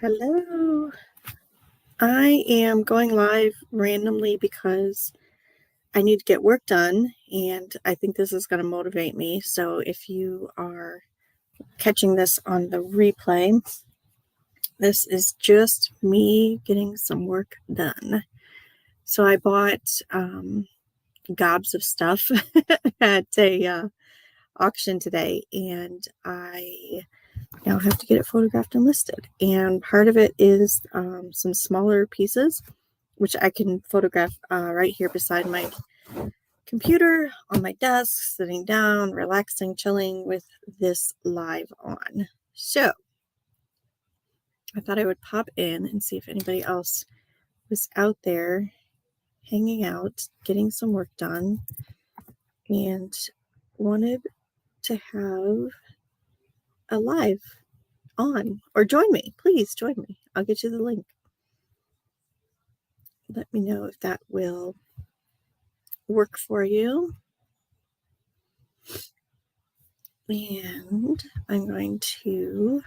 Hello. I am going live randomly because I need to get work done, and I think this is going to motivate me. So if you are catching this on the replay, this is just me getting some work done. So I bought gobs of stuff at a auction today, and I now have to get it photographed and listed. And part of it is some smaller pieces, which I can photograph right here beside my computer on my desk, sitting down, relaxing, chilling with this live on. So I thought I would pop in and see if anybody else was out there hanging out, getting some work done, and wanted to have a live on. Or join me. Please join me. I'll get you the link. Let me know if that will work for you. And I'm going to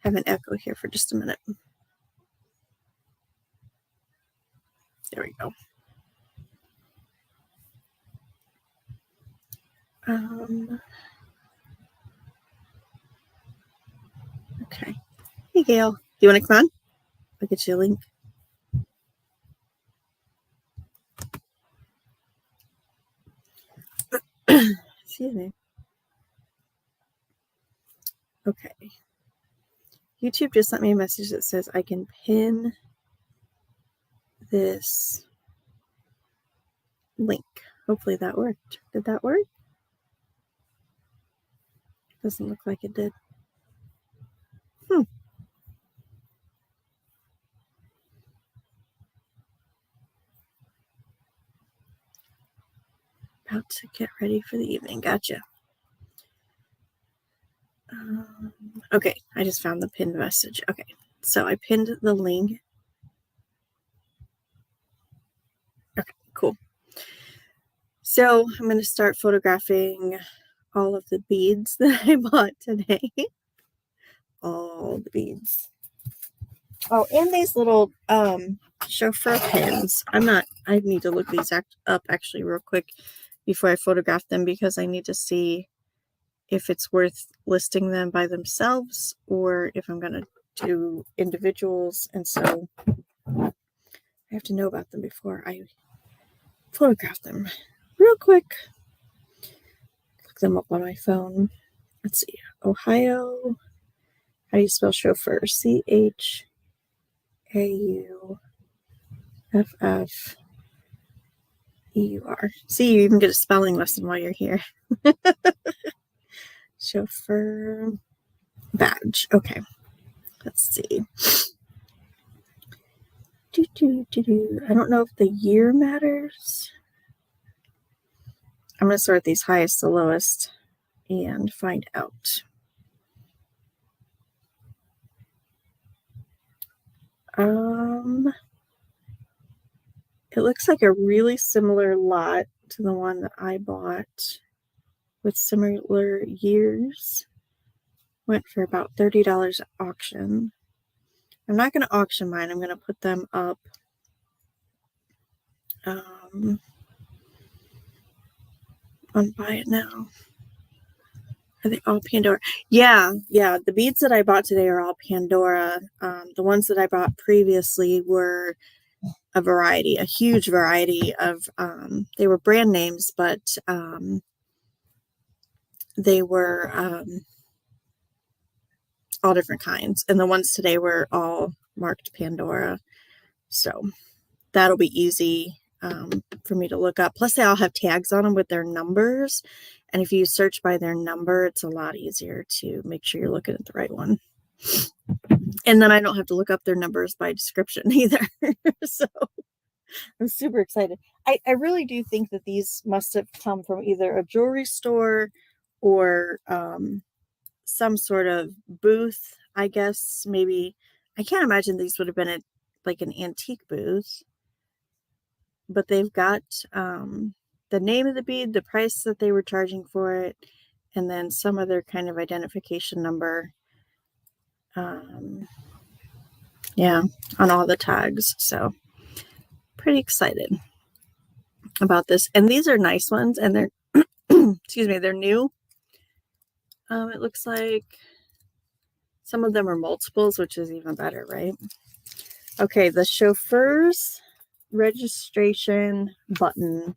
have an echo here for just a minute. There we go. Okay. Hey, Gail. Do you want to come on? I'll get you a link. Excuse me. Okay. YouTube just sent me a message that says I can pin this link. Hopefully that worked. Did that work? Doesn't look like it did. About to get ready for the evening. Gotcha. Okay, I just found the pinned message. Okay, so I pinned the link. Okay, cool. So I'm going to start photographing all of the beads that I bought today. All the beads. Oh, and these little chauffeur pins. I need to look these up actually real quick before I photograph them, because I need to see if it's worth listing them by themselves or if I'm going to do individuals. And so I have to know about them before I photograph them. Real quick. Look them up on my phone. Let's see. Ohio. How do you spell chauffeur? CHAUFFEUR. See, you even get a spelling lesson while you're here. Chauffeur badge. Okay. Let's see. I don't know if the year matters. I'm going to sort these highest to lowest and find out. It looks like a really similar lot to the one that I bought with similar years. Went for about $30 at auction. I'm not going to auction mine. I'm going to put them up on Buy It Now. Are they all Pandora? Yeah. The beads that I bought today are all Pandora. The ones that I bought previously were a huge variety of, they were brand names, but they were all different kinds. And the ones today were all marked Pandora. So that'll be easy for me to look up. Plus, they all have tags on them with their numbers. And if you search by their number, it's a lot easier to make sure you're looking at the right one. And then I don't have to look up their numbers by description either. So I'm super excited. I really do think that these must have come from either a jewelry store or some sort of booth, I guess. Maybe, I can't imagine these would have been at like an antique booth. But they've got the name of the bead, the price that they were charging for it, and then some other kind of identification number. Yeah, on all the tags. So pretty excited about this. And these are nice ones, and they're excuse me, they're new. It looks like some of them are multiples, which is even better, right? Okay, the chauffeur's registration button.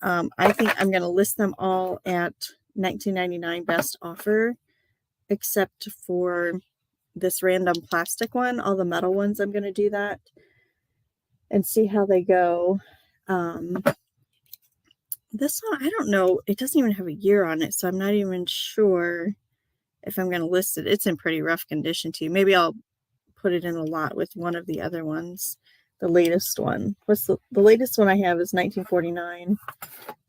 I think I'm going to list them all at $19.99 best offer, except for this random plastic one. All the metal ones, I'm going to do that and see how they go. This one, I don't know. It doesn't even have a year on it, so I'm not even sure if I'm going to list it. It's in pretty rough condition too. Maybe I'll put it in a lot with one of the other ones. The latest one. What's the latest one I have is 1949.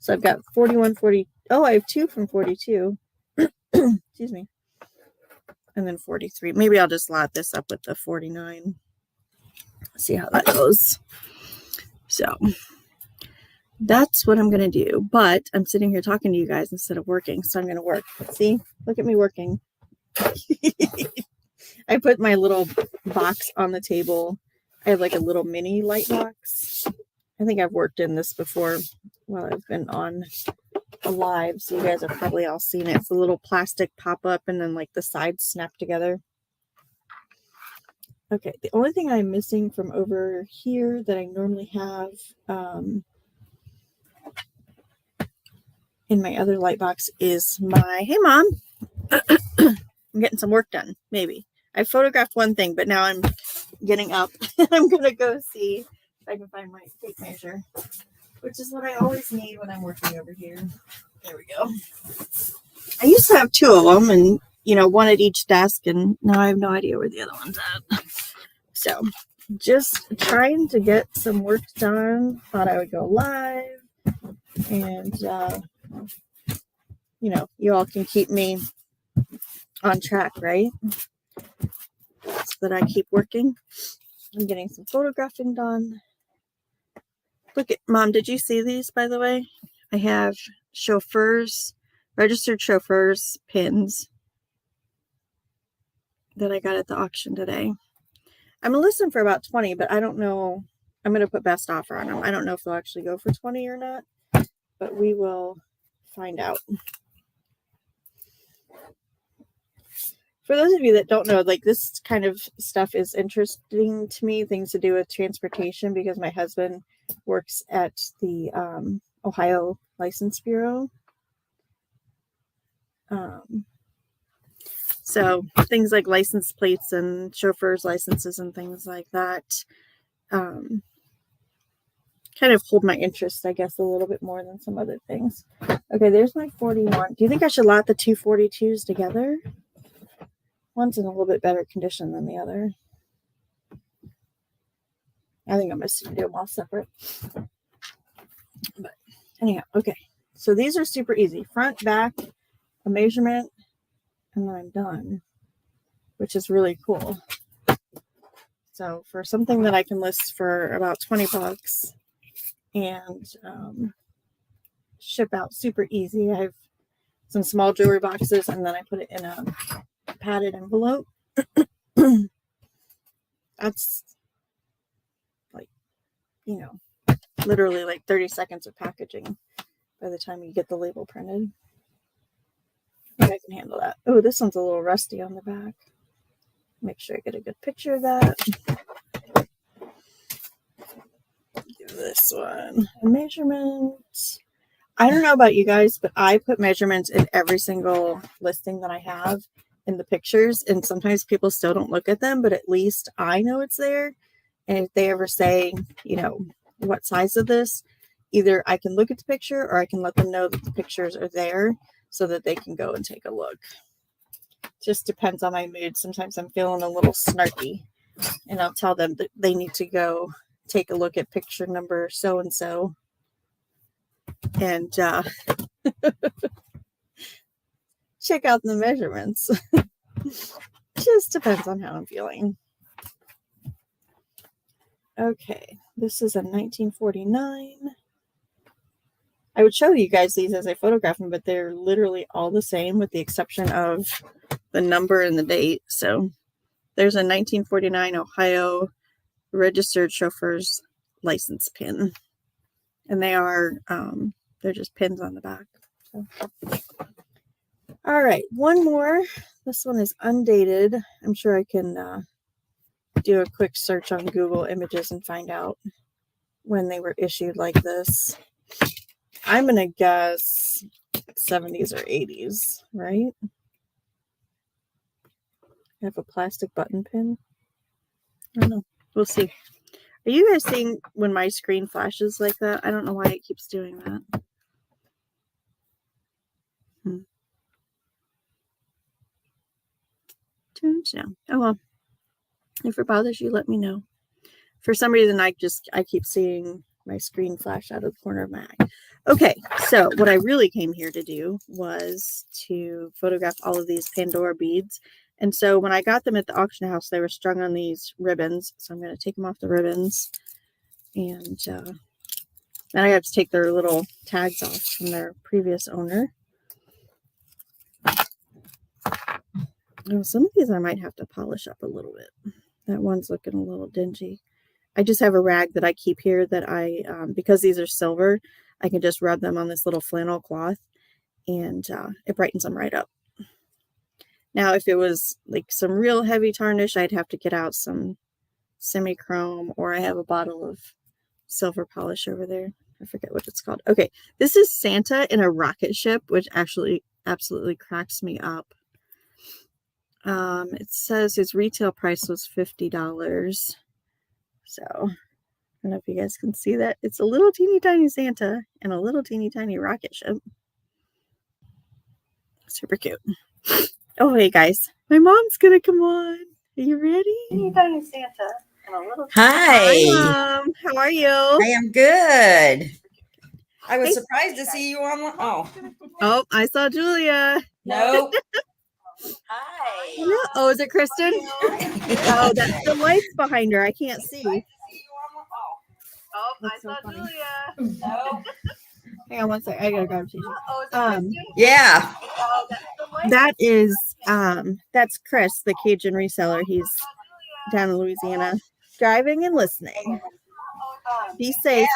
So I've got 41, 40. Oh, I have two from 42. Excuse me. And then 43. Maybe I'll just lot this up with the 49. See how that goes. So that's what I'm going to do. But I'm sitting here talking to you guys instead of working. So I'm going to work. See? Look at me working. I put my little box on the table. I have like a little mini light box. I think I've worked in this before while I've been on a live. So you guys have probably all seen it. It's a little plastic pop-up and then like the sides snap together. Okay, the only thing I'm missing from over here that I normally have in my other light box is my, hey mom, I'm getting some work done, maybe. I photographed one thing, but now I'm getting up. I'm going to go see if I can find my tape measure, which is what I always need when I'm working over here. There we go. I used to have two of them and, you know, one at each desk, and now I have no idea where the other one's at. So just trying to get some work done. Thought I would go live and, you know, you all can keep me on track, right? So that I keep working. I'm getting some photographing done. Look at, Mom, did you see these, by the way? I have chauffeurs, registered chauffeurs pins that I got at the auction today. I'm going to list them for about 20, but I don't know. I'm going to put best offer on them. I don't know if they'll actually go for 20 or not, but we will find out. For those of you that don't know, like this kind of stuff is interesting to me, things to do with transportation, because my husband works at the Ohio License Bureau. So things like license plates and chauffeurs' licenses and things like that kind of hold my interest, I guess, a little bit more than some other things. Okay, there's my 41. Do you think I should lot the two 42s together? One's in a little bit better condition than the other. I think I'm just going to do them all separate. But anyhow, okay. So these are super easy. Front, back, a measurement, and then I'm done, which is really cool. So for something that I can list for about 20 bucks and ship out super easy. I have some small jewelry boxes, and then I put it in a padded envelope. That's like, you know, literally like 30 seconds of packaging by the time you get the label printed. I think I can handle that. Oh, this one's a little rusty on the back. Make sure I get a good picture of that. Give this one a measurement. I don't know about you guys, but I put measurements in every single listing that I have in the pictures, and sometimes people still don't look at them, but at least I know it's there. And if they ever say, you know, what size of this, either I can look at the picture or I can let them know that the pictures are there so that they can go and take a look. Just depends on my mood. Sometimes I'm feeling a little snarky, and I'll tell them that they need to go take a look at picture number so-and-so. And check out the measurements. Just depends on how I'm feeling. Okay, this is a 1949. I would show you guys these as I photograph them, but they're literally all the same with the exception of the number and the date. So there's a 1949 Ohio registered chauffeur's license pin. And they are, they're just pins on the back. So. All right, one more. This one is undated. I'm sure I can do a quick search on Google Images and find out when they were issued like this. I'm going to guess 70s or 80s, right? I have a plastic button pin. I don't know. We'll see. Are you guys seeing when my screen flashes like that? I don't know why it keeps doing that. No. Oh well. If it bothers you, let me know. For some reason, I keep seeing my screen flash out of the corner of my eye. Okay, so what I really came here to do was to photograph all of these Pandora beads. And so when I got them at the auction house, they were strung on these ribbons. So I'm going to take them off the ribbons. And then I have to take their little tags off from their previous owner. Oh, some of these I might have to polish up a little bit. That one's looking a little dingy. I just have a rag that I keep here that I, because these are silver, I can just rub them on this little flannel cloth and it brightens them right up. Now, if it was like some real heavy tarnish, I'd have to get out some semi-chrome, or I have a bottle of silver polish over there. I forget what it's called. Okay, this is Santa in a rocket ship, which actually absolutely cracks me up. It says his retail price was $50. So, I don't know if you guys can see that. It's a little teeny tiny Santa and a little teeny tiny rocket ship. Super cute. Oh, hey guys. My mom's going to come on. Are you ready? Teeny tiny Santa and a little Hi. Hi, Mom. How are you? I am good. I was surprised to see you on. Oh, I saw Julia. Nope. Hi. Oh, is it Kristen? Oh, that's the lights behind her. I can't see. Oh, I saw Julia. No. Hang on one second. I gotta grab a tissue. Yeah. That's Chris, the Cajun reseller. He's down in Louisiana, driving and listening. Be safe.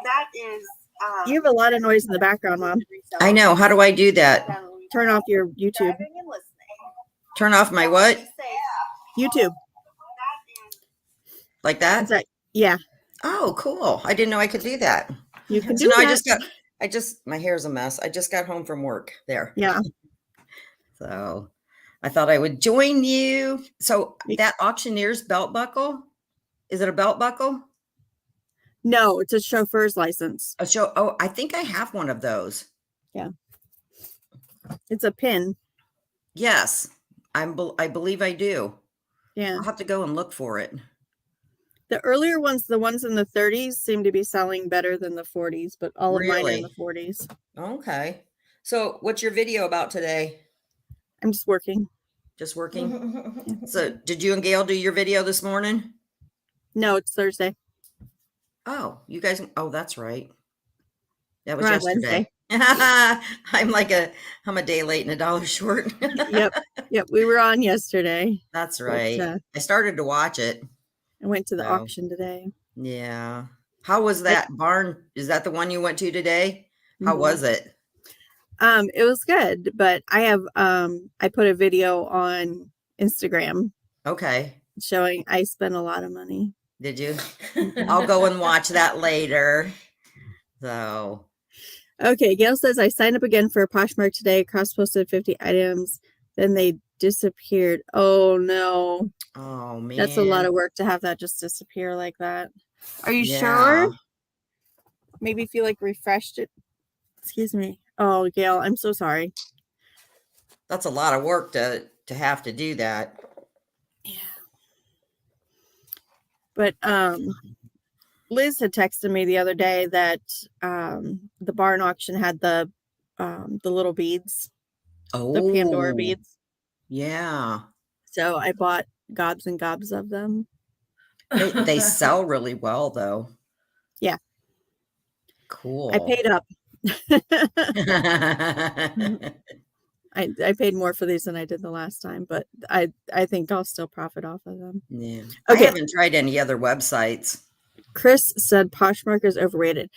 That is. You have a lot of noise in the background, Mom. I know. How do I do that? Turn off your YouTube. Turn off my what? YouTube. Like that? Yeah. Oh, cool. I didn't know I could do that. You can do that. My hair's a mess. I just got home from work there. Yeah. So I thought I would join you. So that auctioneer's belt buckle, is it a belt buckle? No, it's a chauffeur's license. Oh, I think I have one of those. Yeah. It's a pin. Yes. I believe I do. Yeah. I'll have to go and look for it. The earlier ones, the ones in the 30s, seem to be selling better than the 40s, but all of mine are in the 40s. Okay. So what's your video about today? I'm just working. Just working? So did you and Gail do your video this morning? No, it's Thursday. Oh, you guys, that's right. That was yesterday. I'm a day late and $1 short. Yep. We were on yesterday. That's right. But, I started to watch it. I went to the auction today. Yeah. How was that barn? Is that the one you went to today? How was it? It was good, but I have I put a video on Instagram. Okay. Showing I spent a lot of money. Did you? I'll go and watch that later. So. Okay, Gail says I signed up again for a Poshmark today, cross-posted 50 items, then they disappeared. Oh no. Oh man. That's a lot of work to have that just disappear like that. Are you sure? Maybe if you refreshed it. Excuse me. Oh, Gail, I'm so sorry. That's a lot of work to have to do that. Yeah. But Liz had texted me the other day that the barn auction had the little beads. Oh. The Pandora beads. Yeah. So I bought gobs and gobs of them. They sell really well though. Yeah. Cool. I paid up. I paid more for these than I did the last time, but I think I'll still profit off of them. Yeah. I Okay. haven't tried any other websites. Chris said Poshmark is overrated.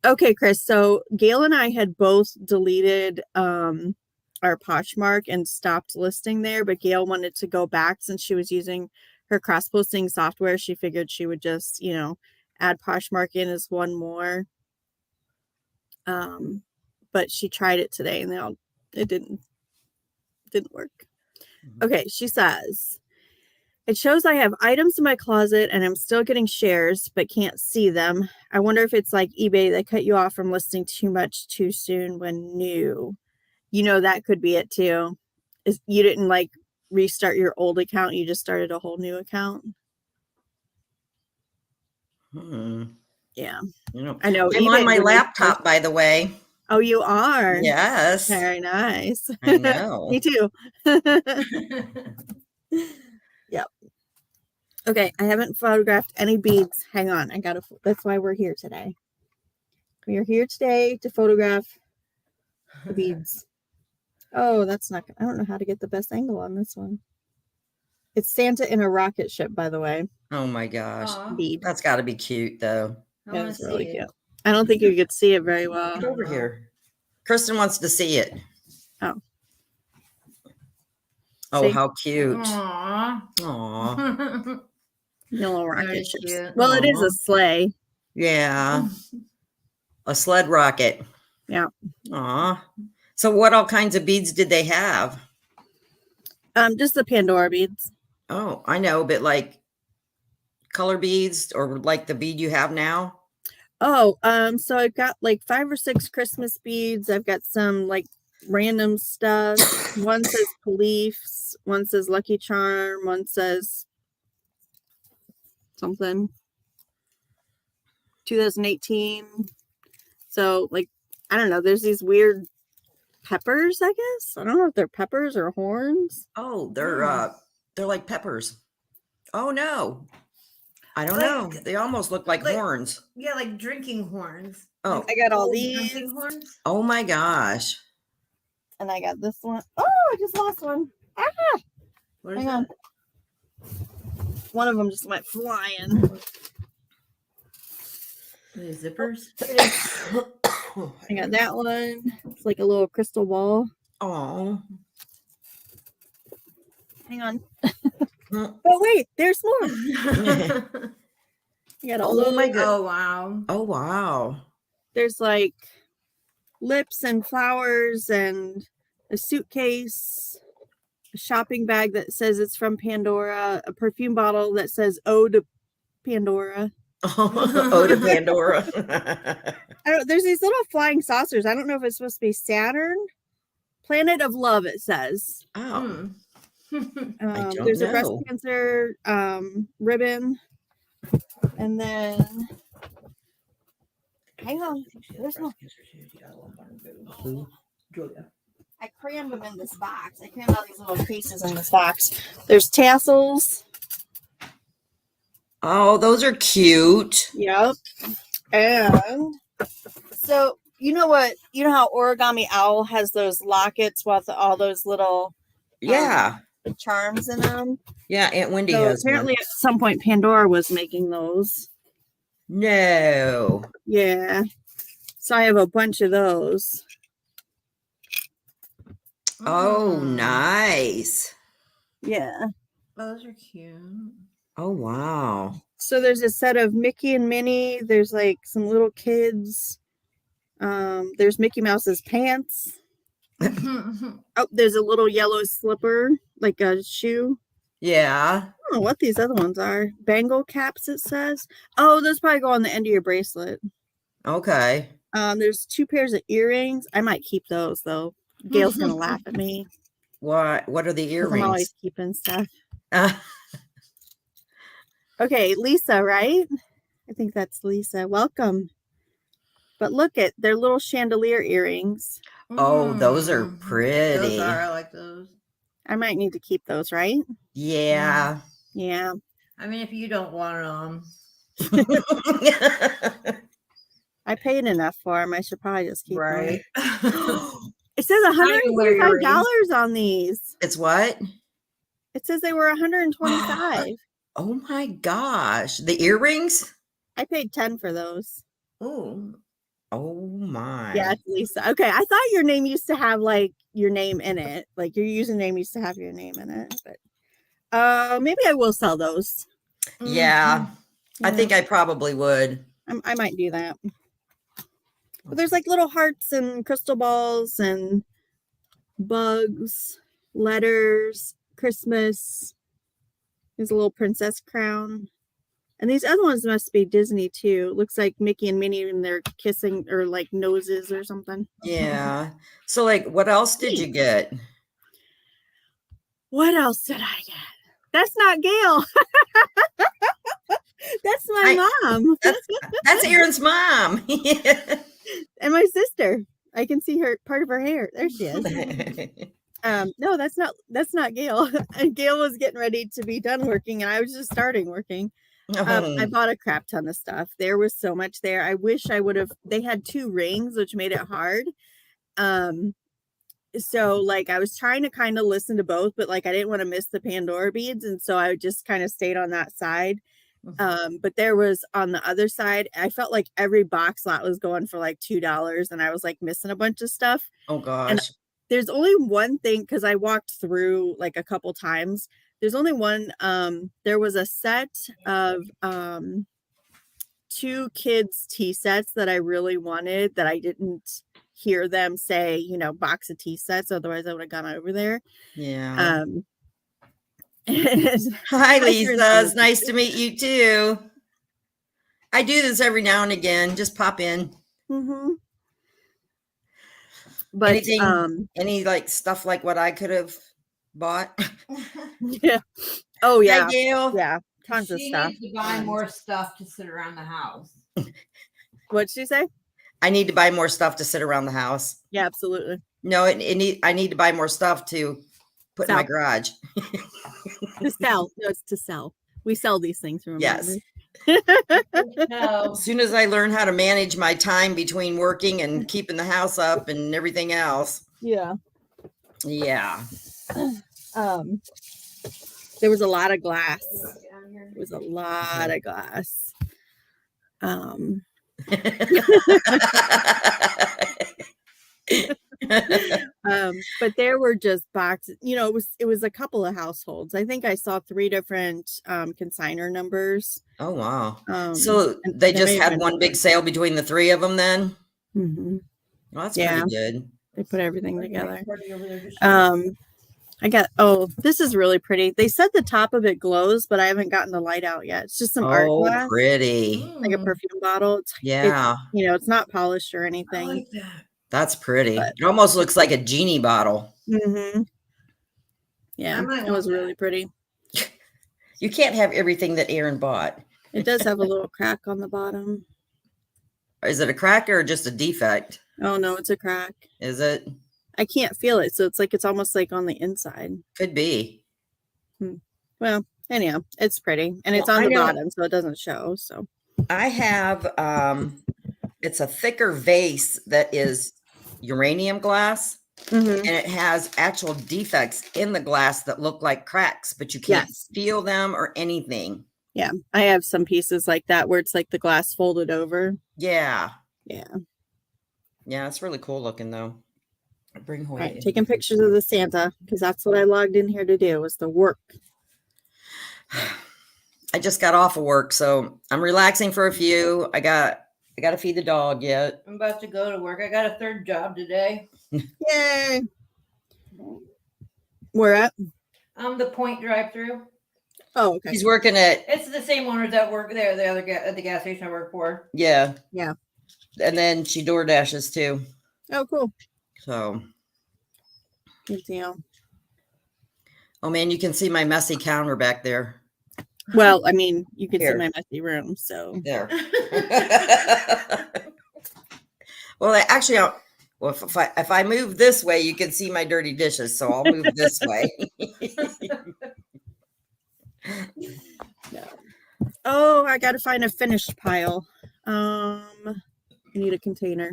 Okay, Chris. So Gail and I had both deleted our Poshmark and stopped listing there, but Gail wanted to go back since she was using her cross-posting software. She figured she would just, add Poshmark in as one more. But she tried it today and it didn't work. Okay, she says, it shows I have items in my closet and I'm still getting shares but can't see them. I wonder if it's like eBay, they cut you off from listing too much too soon when new. That could be it too. Is you didn't like restart your old account, you just started a whole new account. Yeah. I know. I'm on my laptop, by the way. Oh, you are? Yes. Very nice. I know. Me too. Yep. Okay, I haven't photographed any beads. Hang on, that's why we're here today. We are here today to photograph the beads. Oh, I don't know how to get the best angle on this one. It's Santa in a rocket ship, by the way. Oh my gosh. Aww. Bead. That's got to be cute, though. Yeah, it's really cute. I don't think you could see it very well. Get over here. Kristen wants to see it. Oh. Oh, how cute. Aww. Little rocket ships. Cute. Well, it is a sleigh. Yeah. A sled rocket. Yeah. Aw. So what all kinds of beads did they have? Just the Pandora beads. Oh, I know, but like color beads or like the bead you have now? Oh, so I've got like 5 or 6 Christmas beads. I've got some like random stuff. One says Beliefs, one says Lucky Charm, one says something. 2018. So like, I don't know, there's these weird peppers, I guess. I don't know if they're peppers or horns. Oh, they're like peppers. Oh no. I don't know. They almost look like horns. Yeah, like drinking horns. Oh. I got all these. Drinking horns? Oh my gosh. And I got this one. Oh, I just lost one. Ah! What is Hang on. One of them just went flying. Zippers? I got that one. It's like a little crystal ball. Oh. Hang on. Oh wait, there's more. I got all Oh my god. Oh wow. Oh wow. There's like lips and flowers and a suitcase, a shopping bag that says it's from Pandora, a perfume bottle that says "Ode to Pandora." Oh, to Pandora. There's these little flying saucers. I don't know if it's supposed to be Saturn. Planet of Love, it says. Oh. I don't There's know. a breast cancer ribbon. And then hang on. There's one. I crammed them in this box. I crammed all these little pieces in this box. There's tassels. Oh, those are cute. Yep. And so you know how Origami Owl has those lockets with all those little charms in them? Yeah, Aunt Wendy So has apparently one. at some point Pandora was making those. No. Yeah. So I have a bunch of those. Oh, nice. Yeah. Those are cute. Oh, wow. So there's a set of Mickey and Minnie. There's like some little kids. There's Mickey Mouse's pants. Oh, there's a little yellow slipper, like a shoe. Yeah. I don't know what these other ones are. Bangle caps, it says. Oh, those probably go on the end of your bracelet. Okay. There's 2 pairs of earrings. I might keep those though. Gail's gonna laugh at me. What are the 'Cause earrings? I'm always keeping stuff. Okay, Lisa, right? I think that's Lisa. Welcome. But look at their little chandelier earrings. Oh, those are pretty. Those are, I like those. I might need to keep those, right? Yeah. Yeah. I mean, if you don't want them. I paid enough for them. I should probably just keep them. It says Not even wear $125 on these. It's what? It says they were $125. Oh my gosh. The earrings? I paid 10 for those. Ooh. Oh my. Yeah, it's Lisa. Okay, I thought your name used to have like your name in it. Like your username used to have your name in it. But maybe I will sell those. Yeah. I think I probably would. I might do that. But there's like little hearts and crystal balls and bugs, letters, Christmas. There's a little princess crown. And these other ones must be Disney too. Looks like Mickey and Minnie and they're kissing or like noses or something. Yeah. So like what else did you get? What else did I get? That's not Gail. That's my mom. That's Aaron's mom. And my sister. I can see her part of her hair. There she is. No, that's not Gail. And Gail was getting ready to be done working and I was just starting working. I bought a crap ton of stuff. There was so much there. I wish I would have. They had 2 rings, which made it hard. So like I was trying to kind of listen to both, but like I didn't want to miss the Pandora beads, and so I just kind of stayed on that side. But there was on the other side, I felt like every box lot was going for like $2, and I was like missing a bunch of stuff. Oh gosh. And there's only one thing, because I walked through like a couple times. There's only one. There was a set of 2 kids tea sets that I really wanted that I didn't hear them say, you know, box of tea sets. Otherwise, I would have gone over there. Yeah. Hi, Lisa. It's nice to meet you too. I do this every now and again. Just pop in. But anything, any like stuff like what I could have bought. Yeah. Oh yeah. Hi, Gail. Yeah. Tons of stuff. She needs to buy more stuff to sit around the house. What'd she say? I need to buy more stuff to sit around the house. Yeah, absolutely. No, I need to buy more stuff to put in my garage. To sell. No, it's to sell. We sell these things, remember? Yes. No. As soon as I learn how to manage my time between working and keeping the house up and everything else. Yeah. Yeah. There was a lot of glass. It was a lot of glass. But there were just boxes, you know, it was a couple of households. I think I saw 3 different consignor numbers. Oh wow. So they just had one big sale between the 3 of them then? Mm-hmm. Well, that's pretty good. They put everything together. This is really pretty. They said the top of it glows, but I haven't gotten the light out yet. It's just some art glass. Pretty. Like a perfume bottle. It's you know, it's not polished or anything. I like that. That's pretty. It almost looks like a genie bottle. Yeah, it was really pretty. You can't have everything that Aaron bought. It does have a little crack on the bottom. Is it a crack or just a defect? Oh no, it's a crack. Is it? I can't feel it, so it's almost like on the inside. Could be. Well, anyhow, it's pretty, and it's on the bottom, so it doesn't show. So I have it's a thicker vase that is uranium glass, and it has actual defects in the glass that look like cracks, but you can't feel them or anything. Yeah, I have some pieces like that where it's like the glass folded over. Yeah, yeah, it's really cool looking though. Bring Hoyt. Taking pictures of the Santa, because that's what I logged in here to do, was the work. I just got off of work, so I'm relaxing for a few. I got to feed the dog yet. I'm about to go to work. I got a 3rd job today. Yay! Where at? The Point drive-through. Oh, okay. He's working at. It's the same owners that work there. The other at the gas station I work for. Yeah. Yeah. And then she door dashes too. Oh, cool. So. Good deal. Oh man, you can see my messy counter back there. Well, I mean, you can see my messy room, so there. Well, if I move this way, you can see my dirty dishes. So I'll move this way. No. Oh, I got to find a finished pile. I need a container.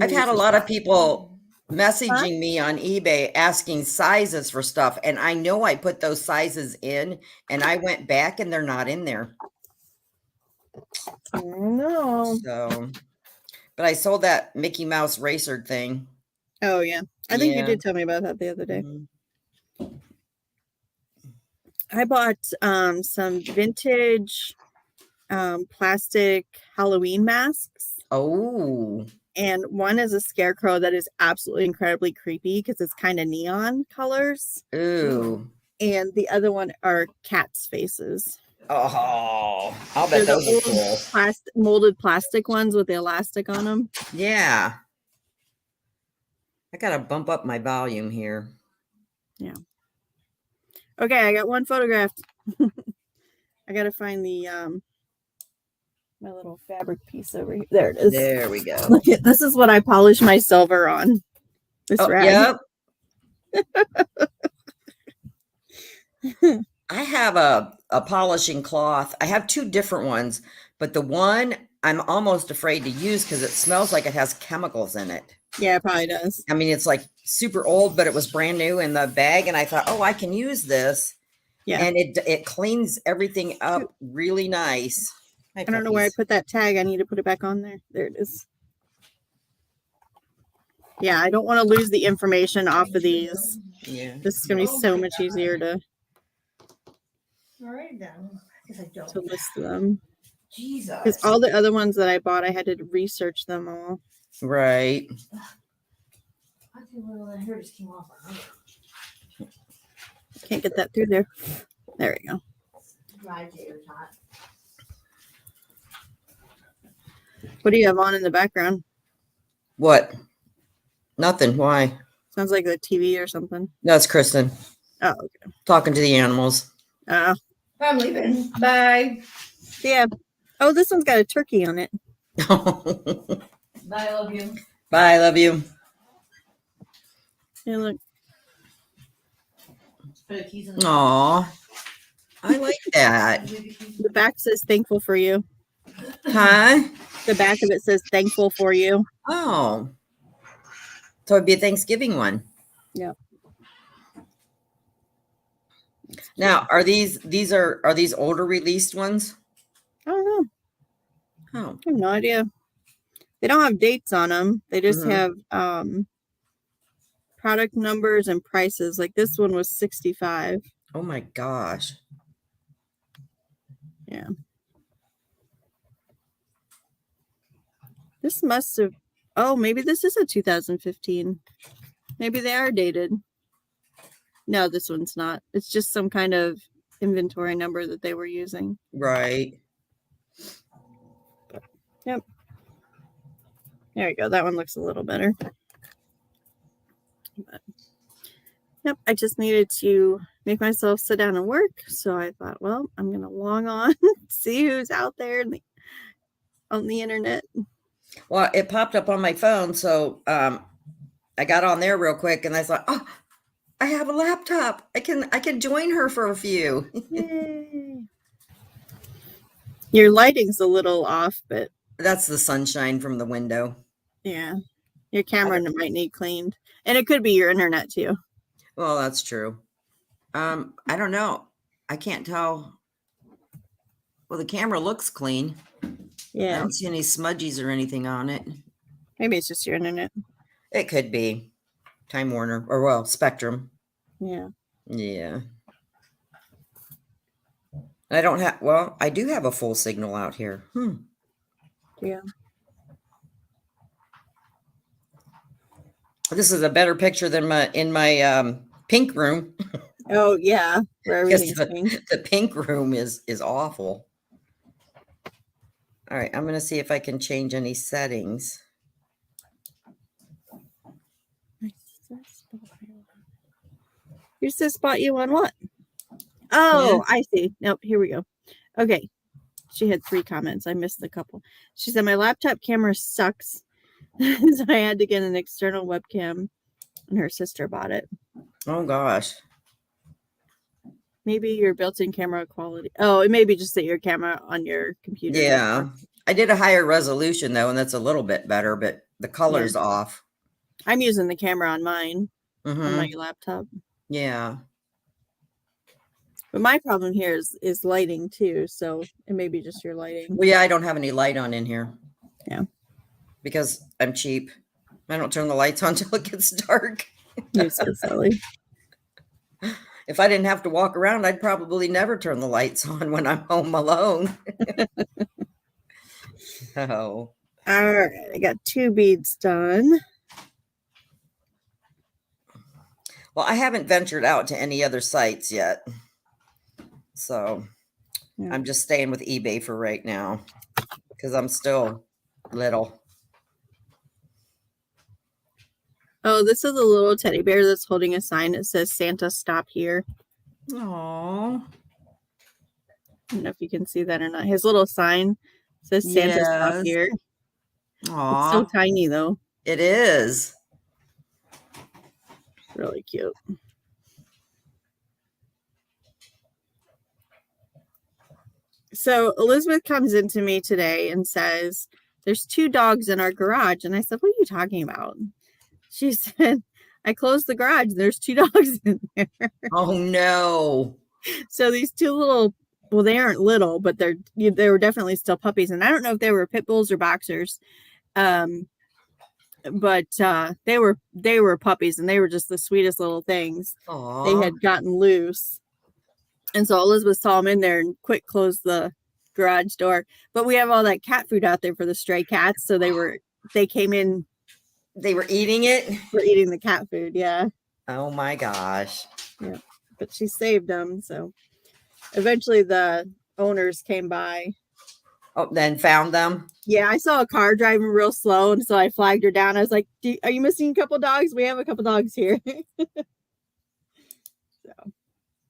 I've had a lot of people messaging me on eBay asking sizes for stuff. And I know I put those sizes in and I went back and they're not in there. No. So, but I sold that Mickey Mouse racer thing. Oh yeah. I think you Yeah. did tell me about that the other day. Mhm. I bought some vintage plastic Halloween masks. Oh, And one is a scarecrow that is absolutely incredibly creepy because it's kind of neon colors. ooh. And the other one are cats' faces. Oh, I'll They're bet the those are old cool. molded plastic ones with the elastic on them. Yeah. I gotta bump up my volume here. Yeah. Okay, I got one photographed. I gotta find the my little fabric piece over here. There it is. There we go. Look at this is what I polish my silver on. This Oh, rag. yep. I have a polishing cloth. I have two different ones, but the one I'm almost afraid to use because it smells like it has chemicals in it. Yeah, it probably does. I mean, it's like super old, but it was brand new in the bag, and I thought, oh, I can use this. Yeah. And it cleans everything up really nice. I don't know where I put that tag. I need to put it back on there. There it is. Yeah, I don't want to lose the information off of these. Yeah. This is going to be so much easier to All right then. Because I don't. list them. Jesus. Because all the other ones that I bought, I had to research them all. Right. I think one of here just came off. Can't get that through there. There we go. What do you have on in the background? What? Nothing. Why? Sounds like the TV or something. No, it's Kristen Oh, okay. talking to the animals. I'm leaving. Bye. Yeah. Oh, this one's got a turkey on it. Bye. Bye. I love you. I love you. Yeah, look. Put the keys in the Aw. I like that. The back says thankful for you. Huh? The back of it says thankful for you. Oh. So it'd be a Thanksgiving one. Yeah. Now, are these older released ones? I don't know. Oh. I have no idea. They don't have dates on them. They just Mhm. have product numbers and prices. Like this one was $65. Oh my gosh. Yeah. This must have, oh, maybe this is a 2015. Maybe they are dated. No, this one's not. It's just some kind of inventory number that they were using. Right. Yep. There we go. That one looks a little better. But, yep. I just needed to make myself sit down and work. So I thought, well, I'm going to log on, see who's out there on the internet. Well, it popped up on my phone, so I got on there real quick, and I thought, oh, I have a laptop. I can join her for a few. Yay. Your lighting's a little off, but That's the sunshine from the window. yeah, your camera might need cleaned, and it could be your internet too. Well, that's true. I don't know. I can't tell. Well, the camera looks clean. I Yeah, don't see any smudgies or anything on it. maybe it's just your internet. It could be Time Warner or well, Spectrum. Yeah. Yeah. I don't have, well, I do have a full signal out here. Yeah. This is a better picture than in my pink room. Oh yeah, where Because everything's pink. the pink room is awful. All right, I'm going to see if I can change any settings. Your sis spot you on what? Oh, I see. Nope, here we go. Okay. She had 3 comments. I missed a couple. She said, my laptop camera sucks. So I had to get an external webcam, and her sister bought it. Oh, gosh. Maybe your built-in camera quality. Oh, it may be just that your camera on your computer. Yeah. I did a higher resolution, though, and that's a little bit better, but the color's off. I'm using the camera on mine on my laptop. Yeah. But my problem here is lighting too. So it may be just your lighting. Well, yeah, I don't have any light on in here. Yeah. Because I'm cheap. I don't turn the lights on till it gets dark. You're so silly. If I didn't have to walk around, I'd probably never turn the lights on when I'm home alone. Oh. All right. I got 2 beads done. Well, I haven't ventured out to any other sites yet. So I'm just staying with eBay for right now because I'm still little. Oh, this is a little teddy bear that's holding a sign that says Santa stop here. Aww. I don't know if you can see that or not. His little sign says Santa stop here. Aww. It's so tiny though. It is. Really cute. So Elizabeth comes into me today and says, there's 2 dogs in our garage. And I said, what are you talking about? She said, I closed the garage. There's 2 dogs in there. Oh no. So these 2 little, well, they aren't little, but they were definitely still puppies. And I don't know if they were pit bulls or boxers. But they were puppies and they were just the sweetest little things. Aww. They had gotten loose. And so Elizabeth saw them in there and quick closed the garage door. But we have all that cat food out there for the stray cats. So they came in. They were eating it? For eating the cat food, yeah. Oh my gosh. Yeah. But she saved them. So eventually the owners came by. Oh, then found them? Yeah, I saw a car driving real slow. And so I flagged her down. I was like, are you missing a couple dogs? We have a couple dogs here.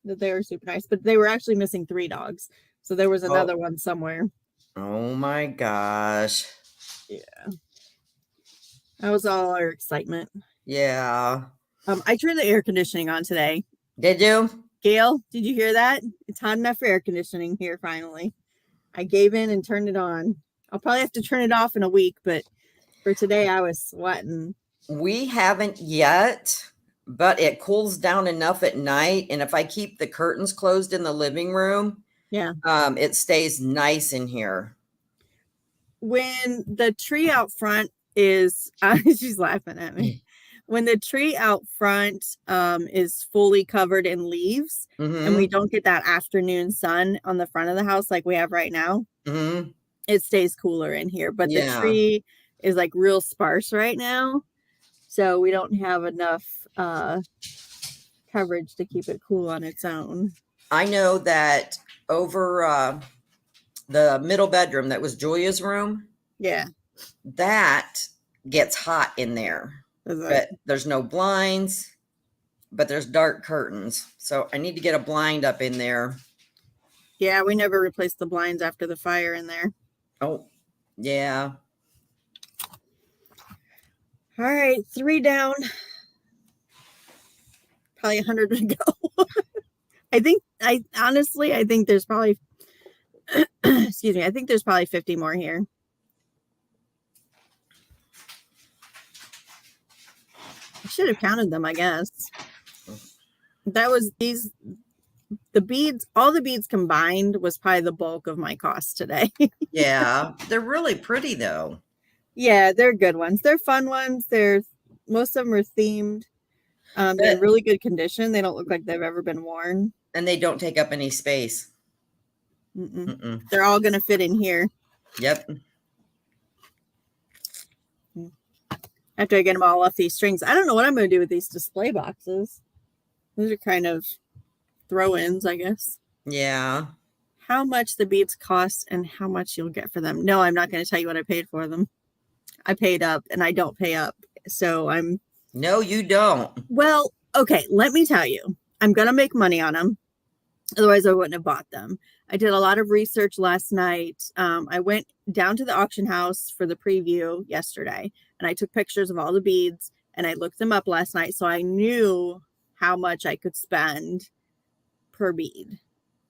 So they were super nice, but they were actually missing 3 dogs. So there was another one somewhere. Oh my gosh. Yeah. That was all our excitement. Yeah. I turned the air conditioning on today. Did you? Gail, did you hear that? It's hot enough for air conditioning here finally. I gave in and turned it on. I'll probably have to turn it off in a week, but for today I was sweating. We haven't yet, but it cools down enough at night. And if I keep the curtains closed in the living room, it stays nice in here. When the tree out front is, she's laughing at me. When the tree out front is fully covered in leaves and we don't get that afternoon sun on the front of the house like we have right now, it stays cooler in here. But the tree is like real sparse right now. So we don't have enough coverage to keep it cool on its own. I know that over the middle bedroom that was Julia's room. Yeah. That gets hot in there. But there's no blinds, but there's dark curtains. So I need to get a blind up in there. Yeah, we never replaced the blinds after the fire in there. Oh, yeah. All right, 3 down. Probably 100 to go. I think there's probably, excuse me, I think there's probably 50 more here. I should have counted them, I guess. That was the beads, all the beads combined was probably the bulk of my cost today. Yeah, they're really pretty though. Yeah, they're good ones. They're fun ones. Most of them are themed. They're in really good condition. They don't look like they've ever been worn. And they don't take up any space. They're all going to fit in here. Yep. After I get them all off these strings. I don't know what I'm going to do with these display boxes. Those are kind of throw-ins, I guess. Yeah. How much the beads cost and how much you'll get for them. No, I'm not going to tell you what I paid for them. I paid up and I don't pay up. So No, you don't. Well, okay, let me tell you. I'm going to make money on them. Otherwise, I wouldn't have bought them. I did a lot of research last night. I went down to the auction house for the preview yesterday, and I took pictures of all the beads, and I looked them up last night, so I knew how much I could spend per bead.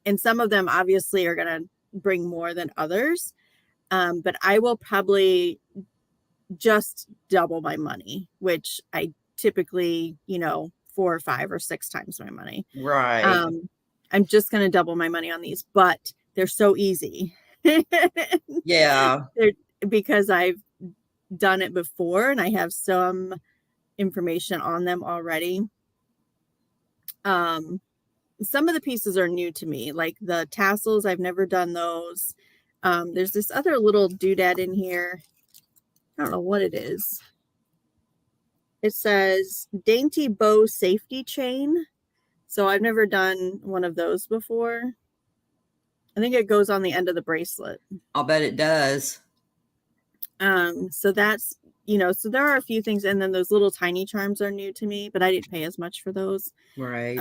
And some of them obviously are going to bring more than others, but I will probably just double my money, which I typically, 4 or 5 or 6 times my money. Right. I'm just going to double my money on these, but they're so easy. Yeah. Because I've done it before and I have some information on them already. Some of the pieces are new to me, like the tassels. I've never done those. There's this other little doodad in here. I don't know what it is. It says dainty bow safety chain. So I've never done one of those before. I think it goes on the end of the bracelet. I'll bet it does. So that's, so there are a few things. And then those little tiny charms are new to me, but I didn't pay as much for those. Right.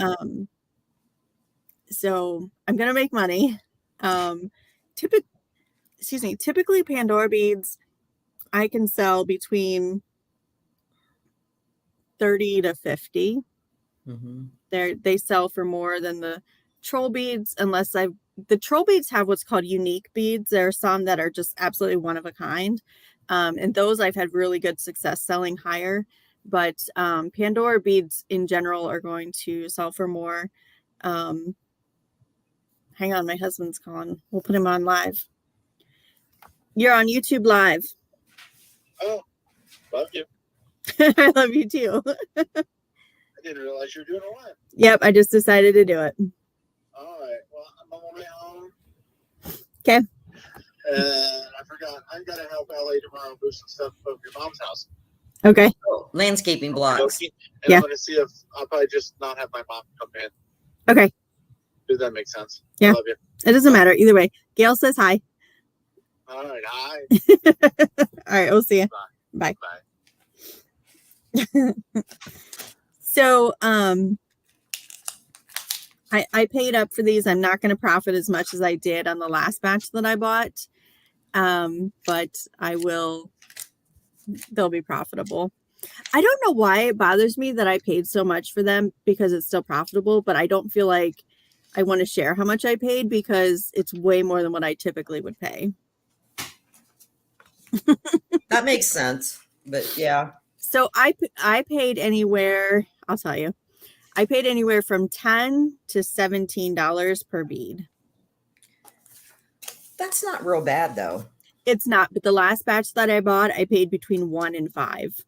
So I'm going to make money. Typically Pandora beads, I can sell between 30 to 50. They sell for more than the troll beads, the troll beads have what's called unique beads. There are some that are just absolutely one of a kind. And those I've had really good success selling higher, but Pandora beads in general are going to sell for more. Hang on, my husband's calling. We'll put him on live. You're on YouTube Live. Oh, love you. I love you too. I didn't realize you were doing a live. Yep, I just decided to do it. All right. Well, I'm on my way home. Okay. And I forgot. I got to help LA tomorrow move some stuff over your mom's house. Okay. Oh, landscaping blocks. And Yeah. I'm going to see if I'll probably just not have my mom come in. Okay. Does that make sense? Yeah. I love you. It doesn't matter either way. Gail says hi. All right. Hi. All right, we'll see you. Bye. Bye. Bye. So I paid up for these. I'm not going to profit as much as I did on the last batch that I bought. But they'll be profitable. I don't know why it bothers me that I paid so much for them, because it's still profitable, but I don't feel like I want to share how much I paid because it's way more than what I typically would pay. That makes sense. But yeah. So I paid anywhere, I'll tell you, I paid anywhere from $10 to $17 per bead. That's not real bad though. It's not, but the last batch that I bought, I paid between $1 and $5.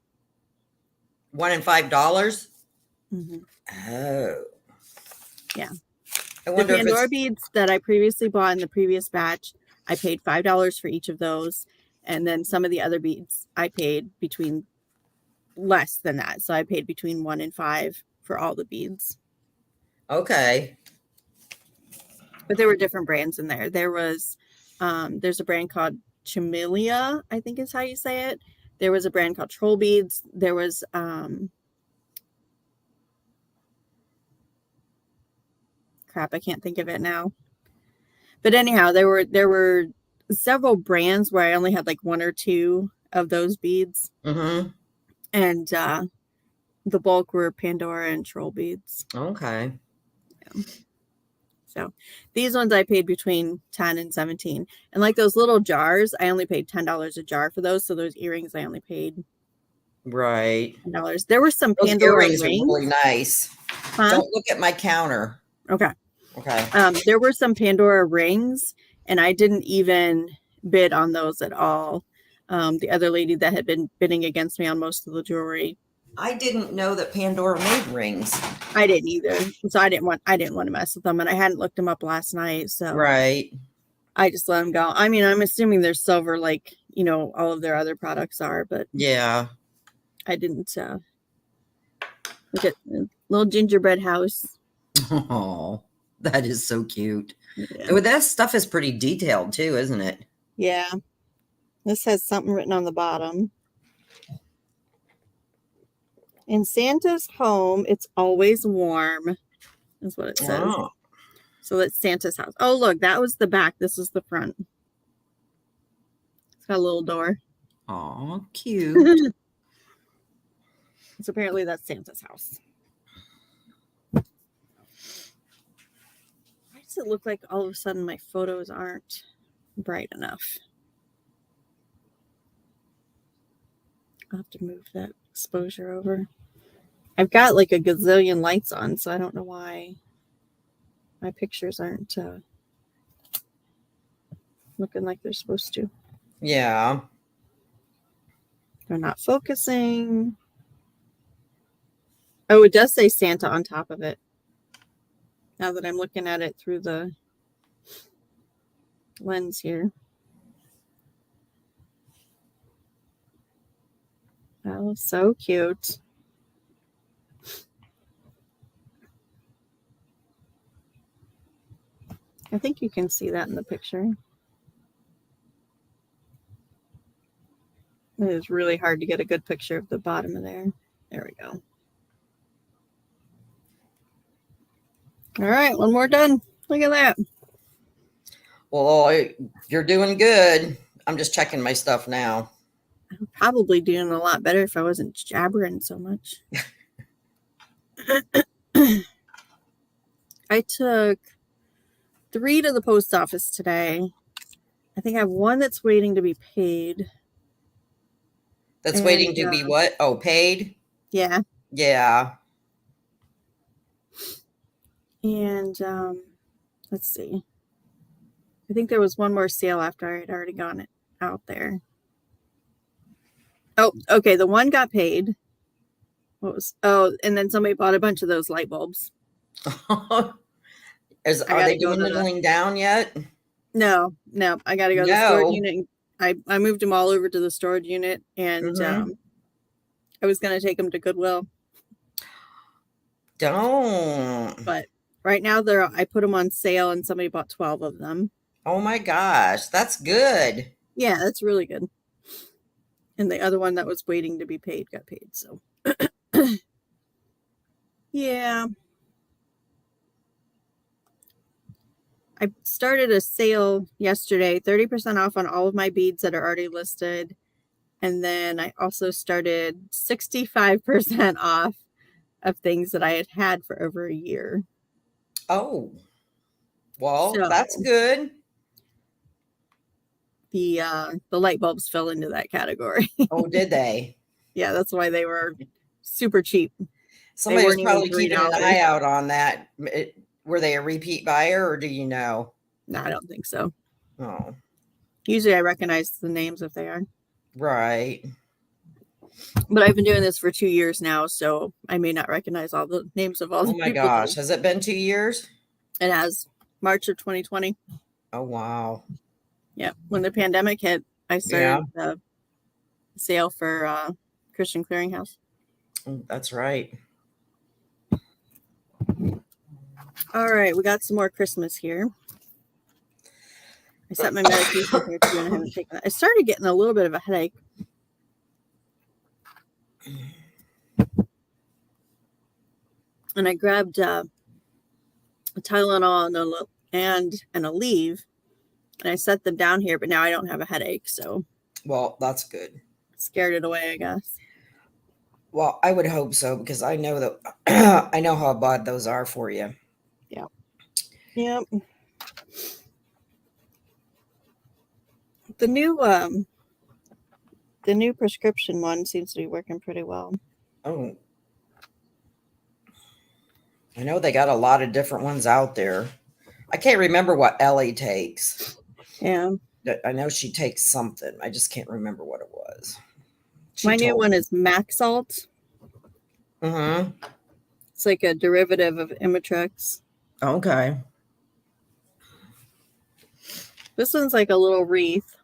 $1 and $5? Mm-hmm. Oh. Yeah. I The wonder if Pandora it's beads that I previously bought in the previous batch, I paid $5 for each of those. And then some of the other beads, I paid between less than that. So I paid between $1 and $5 for all the beads. okay. But there were different brands in there. There was, there's a brand called Chandelier, I think is how you say it. There was a brand called Troll Beads. There was, crap, I can't think of it now. But anyhow, there were several brands where I only had like 1 or 2 of those beads. Mm-hmm. And the bulk were Pandora and Troll beads. Okay. Yeah. So these ones I paid between 10 and 17. And like those little jars, I only paid $10 a jar for those. So those earrings I only paid Right. $10. There were some Those Pandora earrings rings. are really nice. Huh? Don't look at my counter. Okay. Okay. There were some Pandora rings, and I didn't even bid on those at all. The other lady that had been bidding against me on most of the jewelry. I didn't know that Pandora made rings. I didn't either. So I didn't want to mess with them, and I hadn't looked them up last night. So Right. I just let them go. I mean, I'm assuming they're silver, like, all of their other products are, but Yeah. I didn't look at little gingerbread house. Oh, that is so cute. Yeah. Oh, that stuff is pretty detailed too, isn't it? Yeah. This has something written on the bottom. In Santa's home, it's always warm, is what it says. Oh. So that's Santa's house. Oh, look, that was the back. This is the front. It's got a little door. Oh, cute. So apparently that's Santa's house. Why does it look like all of a sudden my photos aren't bright enough? I'll have to move that exposure over. I've got like a gazillion lights on, so I don't know why my pictures aren't looking like they're supposed to. Yeah. They're not focusing. Oh, it does say Santa on top of it. Now that I'm looking at it through the lens here. Oh, so cute. I think you can see that in the picture. It is really hard to get a good picture of the bottom of there. There we go. All right, one more done. Look at that. Well, you're doing good. I'm just checking my stuff now. I'm probably doing a lot better if I wasn't jabbering so much. I took 3 to the post office today. I think I have one that's waiting to be paid. That's waiting to be what? Oh, paid? Yeah. Yeah. And let's see. I think there was one more sale after I had already gone it out there. Oh, okay. The one got paid. And then somebody bought a bunch of those light bulbs. Are they dwindling down yet? No. I got to go to the storage unit. I moved them all over to the storage unit, and I was going to take them to Goodwill. Don't. But right now I put them on sale, and somebody bought 12 of them. Oh my gosh, that's good. Yeah, that's really good. And the other one that was waiting to be paid got paid. So, yeah. I started a sale yesterday, 30% off on all of my beads that are already listed. And then I also started 65% off of things that I had had for over a year. Oh, well, that's good. The light bulbs fell into that category. Oh, did they? Yeah, that's why they were super cheap. Somebody was probably keeping an eye out on that. Were they a repeat buyer, or do you know? No, I don't think so. Oh. Usually I recognize the names if they are. Right. But I've been doing this for 2 years now, so I may not recognize all the names of all the people. Oh my gosh. Has it been 2 years? It has. March of 2020. Oh, wow. Yeah. When the pandemic hit, I started the sale for Christian Clearinghouse. That's right. All right. We got some more Christmas here. I set my medication here too, and I haven't taken that. I started getting a little bit of a headache. And I grabbed a Tylenol and an Aleve, and I set them down here, but now I don't have a headache, so. Well, that's good. Scared it away, I guess. Well, I would hope so, because I know that I know how bad those are for you. Yeah. Yep. The new prescription one seems to be working pretty well. Oh. I know they got a lot of different ones out there. I can't remember what Ellie takes. Yeah. I know she takes something. I just can't remember what it was. My new one is Maxalt. Mm-hmm. It's like a derivative of Imitrex. Okay. This one's like a little wreath.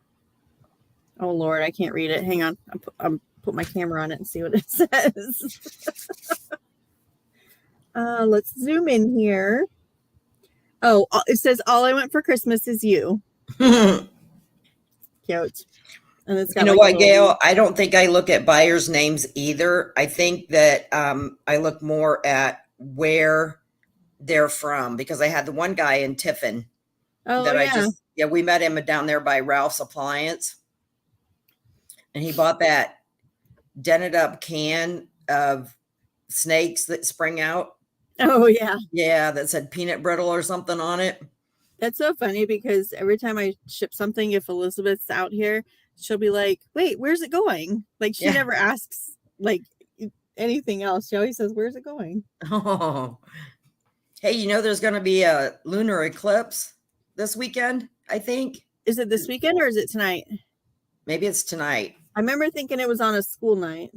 Oh Lord, I can't read it. Hang on. I'll put my camera on it and see what it says. Let's zoom in here. Oh, it says all I want for Christmas is you. Cute. And it's got, you know what, Gail? I don't think I look at buyers' names either. I think that I look more at where they're from, because I had the one guy in Tiffin. Oh, that we met him down there by Ralph's Appliance. And he bought that dented up can of snakes that spring out. Oh, yeah. Yeah, that said peanut brittle or something on it. That's so funny, because every time I ship something, if Elizabeth's out here, she'll be like, wait, where's it going? Like she Yeah. never asks like anything else. She always says, where's it going? Oh. Hey, you know there's going to be a lunar eclipse this weekend, I think. Is it this weekend or is it tonight? Maybe it's tonight. I remember thinking it was on a school night.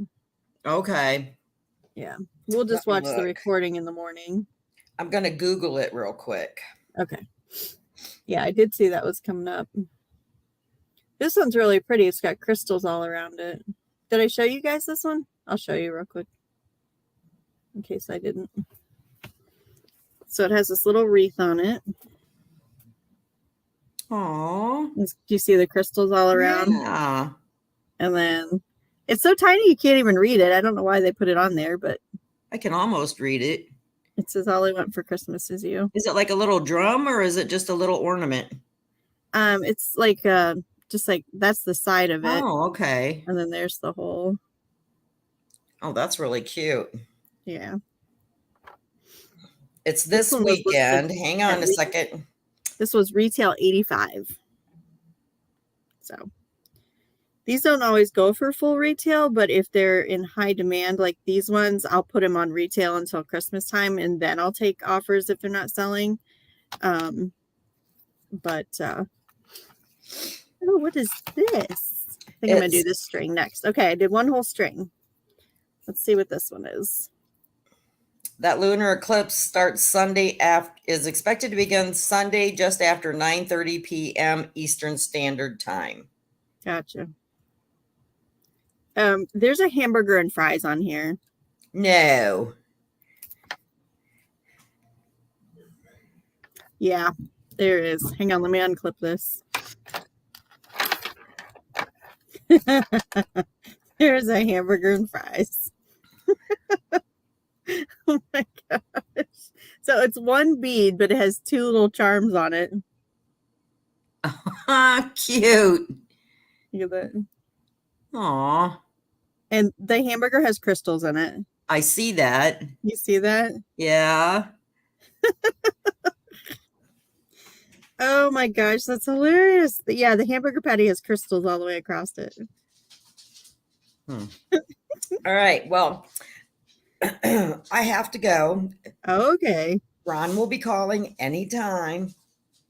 Okay. Yeah. We'll just Let me watch the look. recording in the morning. I'm going to Google it real quick. Okay. Yeah, I did see that was coming up. This one's really pretty. It's got crystals all around it. Did I show you guys this one? I'll show you real quick in case I didn't. So it has this little wreath on it. Aww. Do you see the crystals all around? Yeah. And then it's so tiny you can't even read it. I don't know why they put it on there, but I can almost read it. it says all I want for Christmas is you. Is it like a little drum or is it just a little ornament? It's like just like that's the side of it. Oh, okay. And then there's the hole. Oh, that's really cute. Yeah. It's this one was listed weekend. Hang on at a second. This was retail $85. So these don't always go for full retail, but if they're in high demand, like these ones, I'll put them on retail until Christmas time, and then I'll take offers if they're not selling. Oh, what is this? I think I'm gonna do this string next. Okay, I did one whole string. Let's see what this one is. That lunar eclipse starts Sunday is expected to begin Sunday just after 9:30 p.m. Eastern Standard Time. Gotcha. There's a hamburger and fries on here. No. Yeah, there is. Hang on, let me unclip this. There's a hamburger and fries. Oh my gosh. So it's one bead, but it has two little charms on it. Cute. Look at that. Aw. And the hamburger has crystals in it. I see that. You see that? Yeah. Oh my gosh, that's hilarious. Yeah, the hamburger patty has crystals all the way across it. All right. Well, I have to go. Okay. Ron will be calling anytime.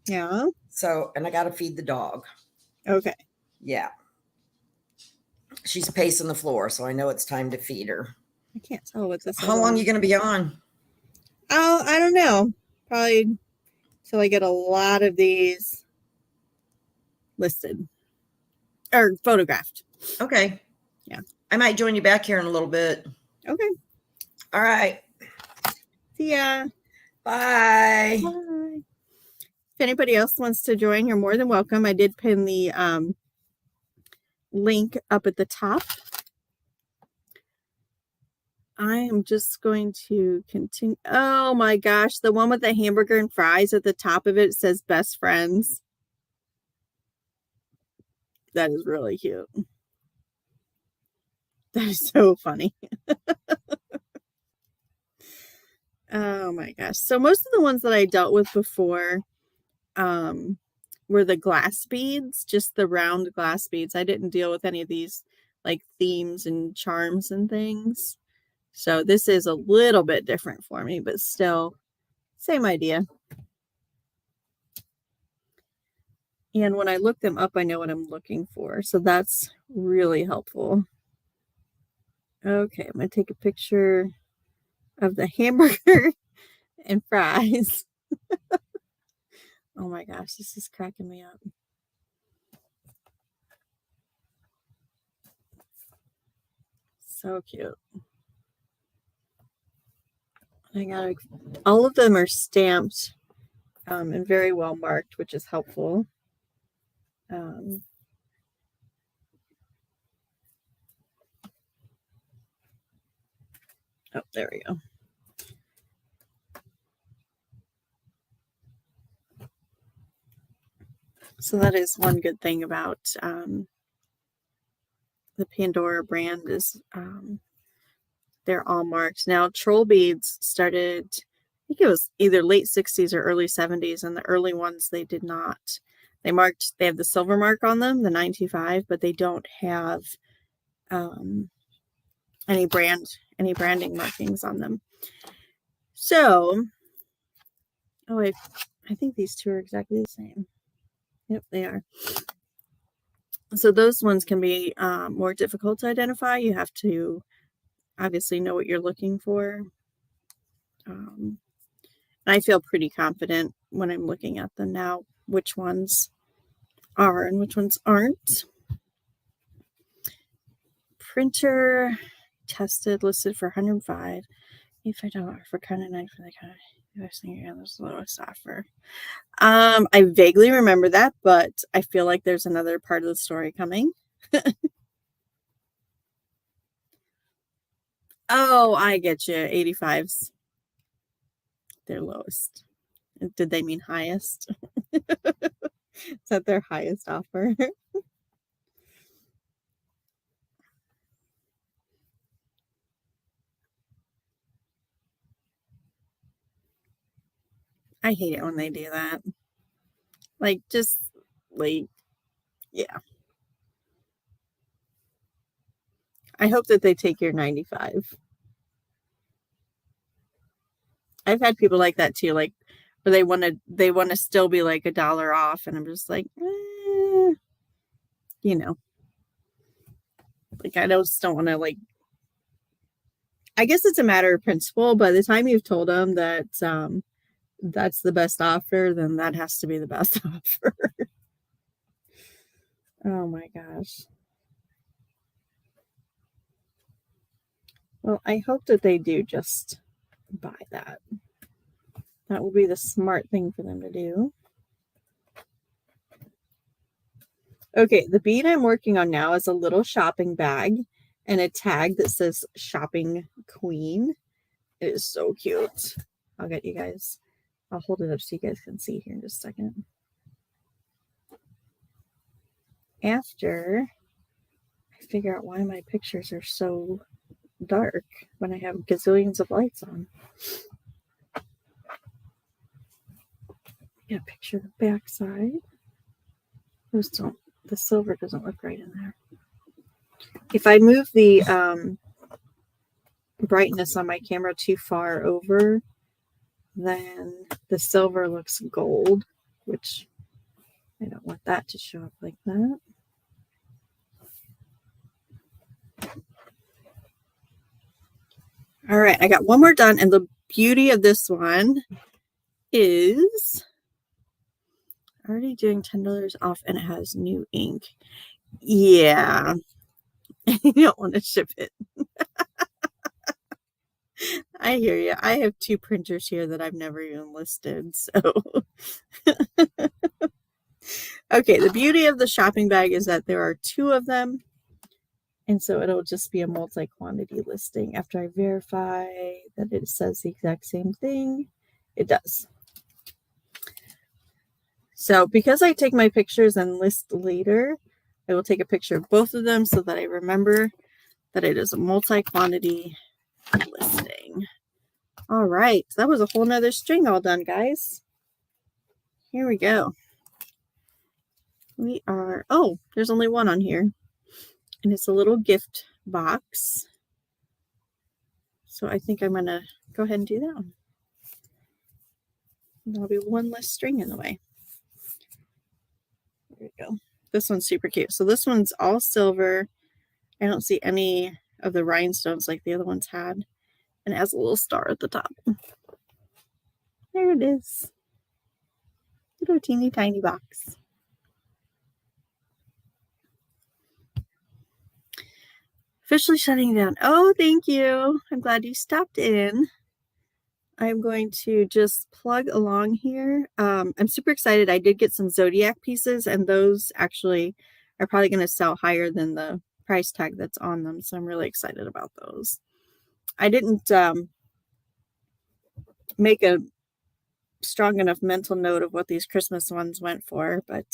Yeah. So, and I got to feed the dog. Okay. Yeah. She's pacing the floor, so I know it's time to feed her. I can't tell what this is. How long are you going to be on? Oh, I don't know. Probably till I get a lot of these listed or photographed. Okay. Yeah. I might join you back here in a little bit. Okay. All right. See ya. Bye. Bye. If anybody else wants to join, you're more than welcome. I did pin the link up at the top. I am just going to continue. Oh my gosh, the one with the hamburger and fries at the top of it says best friends. That is really cute. That is so funny. Oh my gosh. So most of the ones that I dealt with before were the glass beads, just the round glass beads. I didn't deal with any of these like themes and charms and things. So this is a little bit different for me, but still same idea. And when I look them up, I know what I'm looking for. So that's really helpful. Okay, I'm going to take a picture of the hamburger and fries. Oh my gosh, this is cracking me up. So cute. I got all of them are stamped and very well marked, which is helpful. Oh, there we go. So that is one good thing about the Pandora brand is they're all marked. Now, troll beads started, I think it was either late 60s or early 70s, and the early ones they did not. They have the silver mark on them, the 925, but they don't have any branding markings on them. So, I think these two are exactly the same. Yep, they are. So those ones can be more difficult to identify. You have to obviously know what you're looking for. And I feel pretty confident when I'm looking at them now, which ones are and which ones aren't. Printer tested, listed for 105. $85 for kind of knife for the kind of the lowest offer. I vaguely remember that, but I feel like there's another part of the story coming. Oh, I get you. 85s. Their lowest. Did they mean highest? Is that their highest offer? I hate it when they do that. Like, just, like, yeah. I hope that they take your 95. I've had people like that too, like, where they want to still be like $1 off, and I'm just like, you know, like, I just don't want to, like, I guess it's a matter of principle. By the time you've told them that that's the best offer, then that has to be the best offer. Oh my gosh. Well, I hope that they do just buy that. That will be the smart thing for them to do. Okay, the bead I'm working on now is a little shopping bag and a tag that says Shopping Queen. It is so cute. I'll get you guys. I'll hold it up so you guys can see here in just a second. After I figure out why my pictures are so dark when I have gazillions of lights on. Get a picture of the back side. The silver doesn't look right in there. If I move the brightness on my camera too far over, then the silver looks gold, which I don't want that to show up like that. All right, I got one more done, and the beauty of this one is already doing $10 off, and it has new ink. Yeah, you don't want to ship it. I hear you. I have 2 printers here that I've never even listed, so. Okay, the beauty of the shopping bag is that there are 2 of them, and so it'll just be a multi-quantity listing. After I verify that it says the exact same thing, it does. So because I take my pictures and list later, I will take a picture of both of them so that I remember that it is a multi-quantity listing. All right, so that was a whole nother string all done, guys. Here we go. There's only one on here, and it's a little gift box. So I think I'm gonna go ahead and do that one. There'll be one less string in the way. There we go. This one's super cute. So this one's all silver. I don't see any of the rhinestones like the other ones had. And it has a little star at the top. There it is. Little teeny tiny box. Officially shutting down. Oh, thank you. I'm glad you stopped in. I'm going to just plug along here. I'm super excited. I did get some Zodiac pieces, and those actually are probably going to sell higher than the price tag that's on them. So I'm really excited about those. I didn't make a strong enough mental note of what these Christmas ones went for, but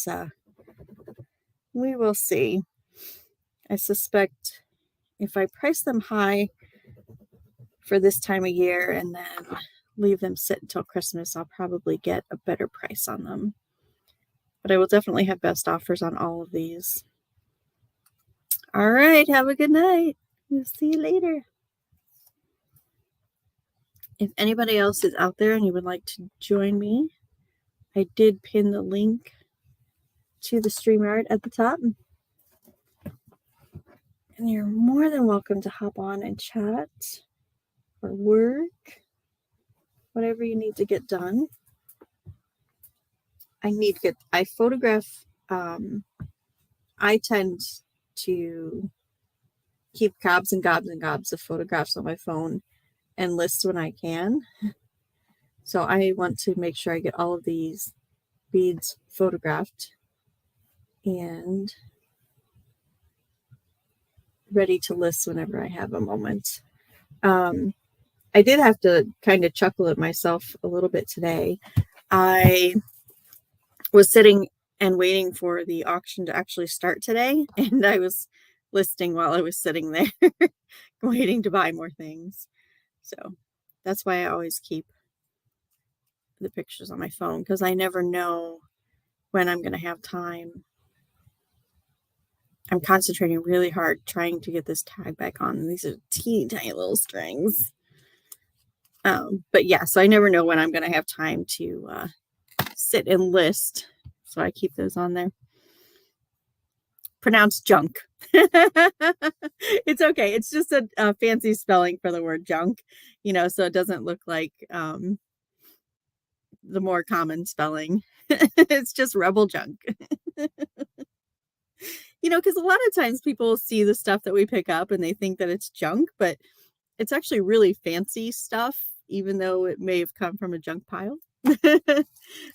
we will see. I suspect if I price them high for this time of year and then leave them sit until Christmas, I'll probably get a better price on them. But I will definitely have best offers on all of these. All right. Have a good night. We'll see you later. If anybody else is out there and you would like to join me, I did pin the link to the StreamYard at the top. And you're more than welcome to hop on and chat or work, whatever you need to get done. I photograph, I tend to keep gobs and gobs and gobs of photographs on my phone and list when I can. So I want to make sure I get all of these beads photographed and ready to list whenever I have a moment. I did have to kind of chuckle at myself a little bit today. I was sitting and waiting for the auction to actually start today, and I was listing while I was sitting there waiting to buy more things. So that's why I always keep the pictures on my phone, because I never know when I'm going to have time. I'm concentrating really hard trying to get this tag back on. These are teeny tiny little strings. But yeah, so I never know when I'm going to have time to sit and list. So I keep those on there. Pronounced junk. It's okay. It's just a fancy spelling for the word junk, so it doesn't look like the more common spelling. It's just rebel junk. Because a lot of times people see the stuff that we pick up and they think that it's junk, but it's actually really fancy stuff, even though it may have come from a junk pile.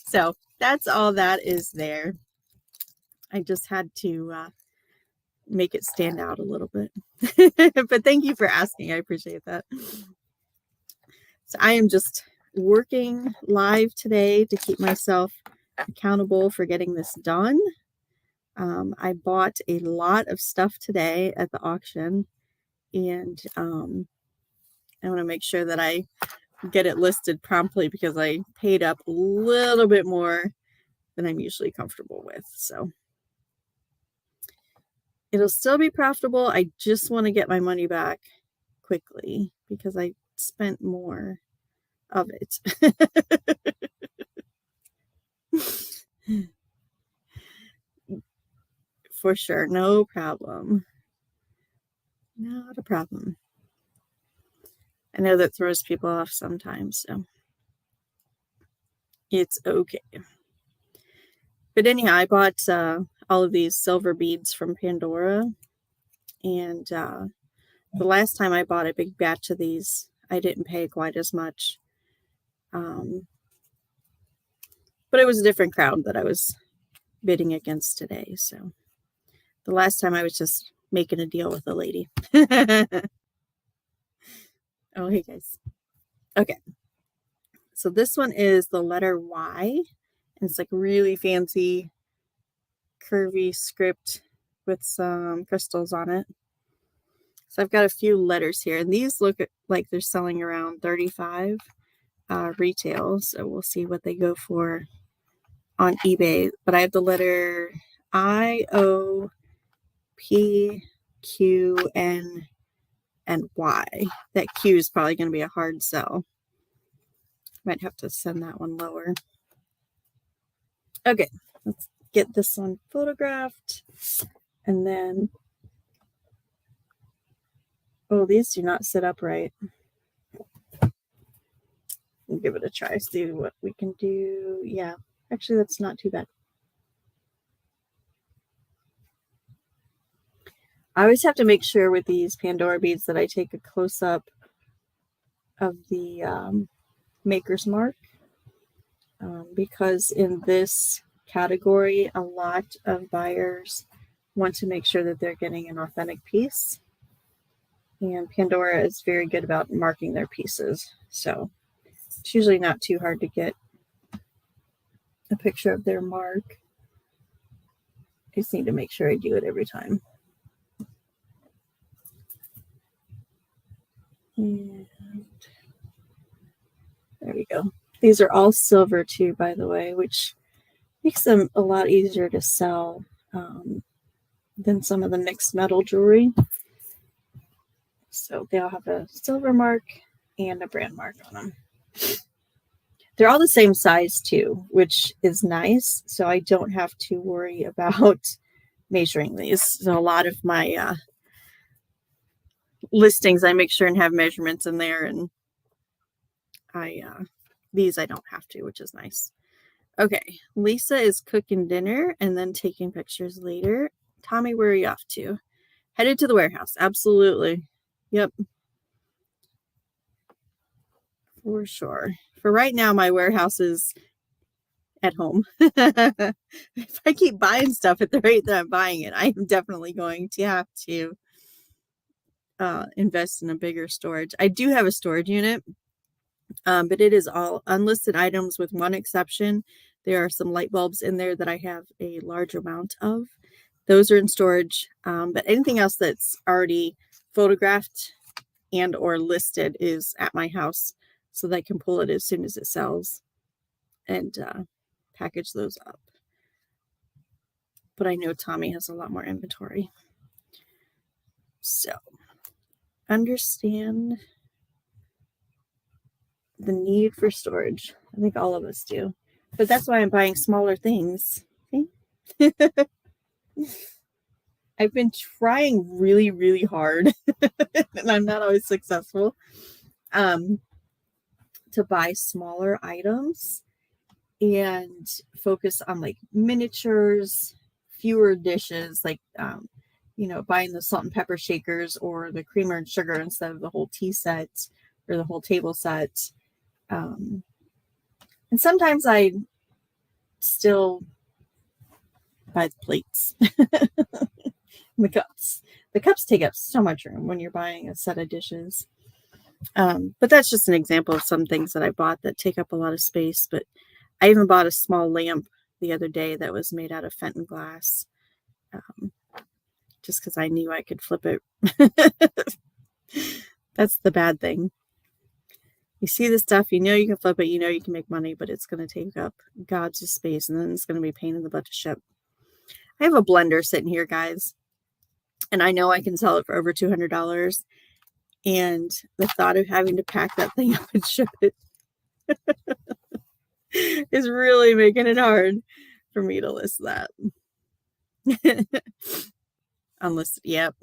So that's all that is there. I just had to make it stand out a little bit. But thank you for asking. I appreciate that. So I am just working live today to keep myself accountable for getting this done. I bought a lot of stuff today at the auction, and I want to make sure that I get it listed promptly because I paid up a little bit more than I'm usually comfortable with. So it'll still be profitable. I just want to get my money back quickly because I spent more of it. For sure. No problem. Not a problem. I know that throws people off sometimes, so it's okay. But anyhow, I bought all of these silver beads from Pandora, and the last time I bought a big batch of these, I didn't pay quite as much. But it was a different crowd that I was bidding against today, so the last time I was just making a deal with a lady. Oh, hey guys. Okay. So this one is the letter Y. And it's like really fancy, curvy script with some crystals on it. So I've got a few letters here. And these look like they're selling around $35 retail. So we'll see what they go for on eBay. But I have the letter I, O, P, Q, N, and Y. That Q is probably going to be a hard sell. Might have to send that one lower. Okay, let's get this one photographed. And then, oh, these do not sit up right. We'll give it a try, see what we can do. Yeah, actually, that's not too bad. I always have to make sure with these Pandora beads that I take a close-up of the maker's mark. Because in this category, a lot of buyers want to make sure that they're getting an authentic piece. And Pandora is very good about marking their pieces. So it's usually not too hard to get a picture of their mark. I just need to make sure I do it every time. And there we go. These are all silver too, by the way, which Makes them a lot easier to sell than some of the mixed metal jewelry. So they all have a silver mark and a brand mark on them. They're all the same size too, which is nice. So I don't have to worry about measuring these. So a lot of my listings, I make sure and have measurements in there, and these I don't have to, which is nice. Okay, Lisa is cooking dinner and then taking pictures later. Tommy, where are you off to? Headed to the warehouse. Absolutely. Yep. For sure. For right now, my warehouse is at home. If I keep buying stuff at the rate that I'm buying it, I am definitely going to have to invest in a bigger storage. I do have a storage unit, but it is all unlisted items with one exception. There are some light bulbs in there that I have a large amount of. Those are in storage, but anything else that's already photographed and or listed is at my house, so that I can pull it as soon as it sells and package those up. But I know Tommy has a lot more inventory. So understand the need for storage. I think all of us do. But that's why I'm buying smaller things. Okay? I've been trying really, really hard, and I'm not always successful, to buy smaller items and focus on like miniatures, fewer dishes, like, buying the salt and pepper shakers or the creamer and sugar instead of the whole tea set or the whole table set. And sometimes I still buy the plates. The cups. The cups take up so much room when you're buying a set of dishes. But that's just an example of some things that I bought that take up a lot of space. But I even bought a small lamp the other day that was made out of Fenton glass, just because I knew I could flip it. That's the bad thing. You see the stuff, you know you can flip it, you know you can make money, but it's going to take up gobs of space, and then it's going to be a pain in the butt to ship. I have a blender sitting here, guys, and I know I can sell it for over $200. And the thought of having to pack that thing up and ship it is really making it hard for me to list that. Unlisted, yep.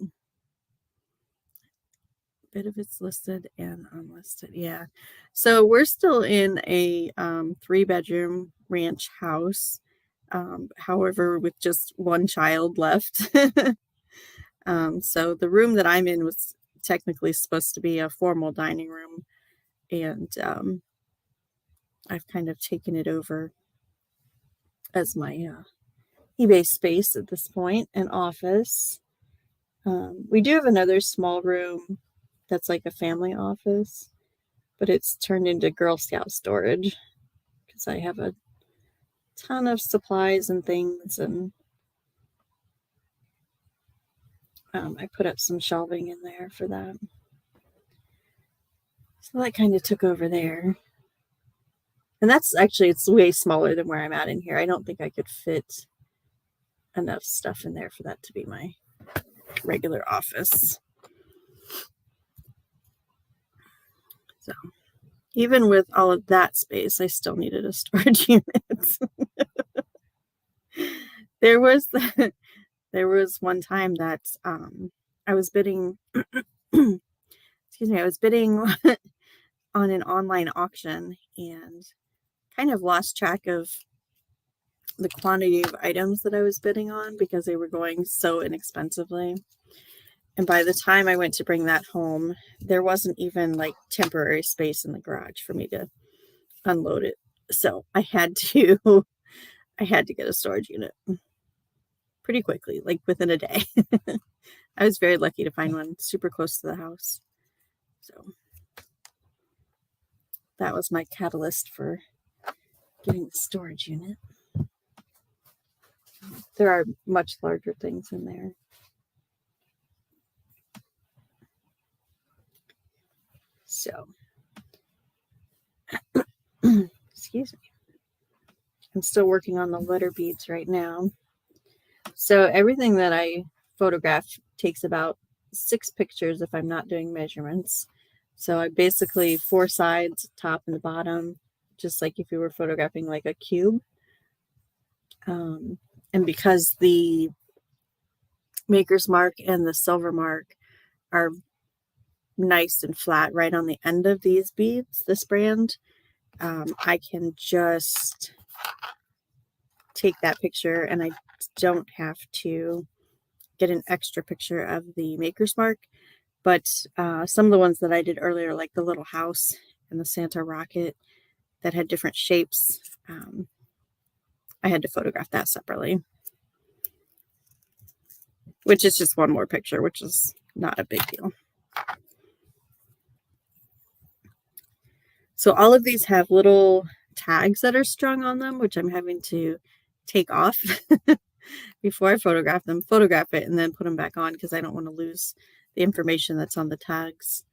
Bit of it's listed and unlisted, yeah. So we're still in a 3-bedroom ranch house, however, with just one child left. So the room that I'm in was technically supposed to be a formal dining room, and I've kind of taken it over as my eBay space at this point, an office. We do have another small room that's like a family office, but it's turned into Girl Scout storage because I have a ton of supplies and things, and I put up some shelving in there for that. So that kind of took over there. And that's actually, it's way smaller than where I'm at in here. I don't think I could fit enough stuff in there for that to be my regular office. So even with all of that space, I still needed a storage unit. There was one time that I was bidding I was bidding on an online auction and kind of lost track of the quantity of items that I was bidding on because they were going so inexpensively. And by the time I went to bring that home, there wasn't even like temporary space in the garage for me to unload it. So I had to get a storage unit pretty quickly, like within a day. I was very lucky to find one super close to the house. So that was my catalyst for getting the storage unit. There are much larger things in there. So, excuse me. I'm still working on the letter beads right now. So everything that I photograph takes about 6 pictures if I'm not doing measurements. So I basically 4 sides, top and the bottom, just like if you were photographing like a cube. And because the Maker's Mark and the Silver Mark are nice and flat right on the end of these beads, this brand, I can just take that picture and I don't have to get an extra picture of the Maker's Mark. But some of the ones that I did earlier, like the little house and the Santa rocket that had different shapes, I had to photograph that separately, which is just one more picture, which is not a big deal. So all of these have little tags that are strung on them, which I'm having to take off before I photograph them, photograph it, and then put them back on because I don't want to lose the information that's on the tags.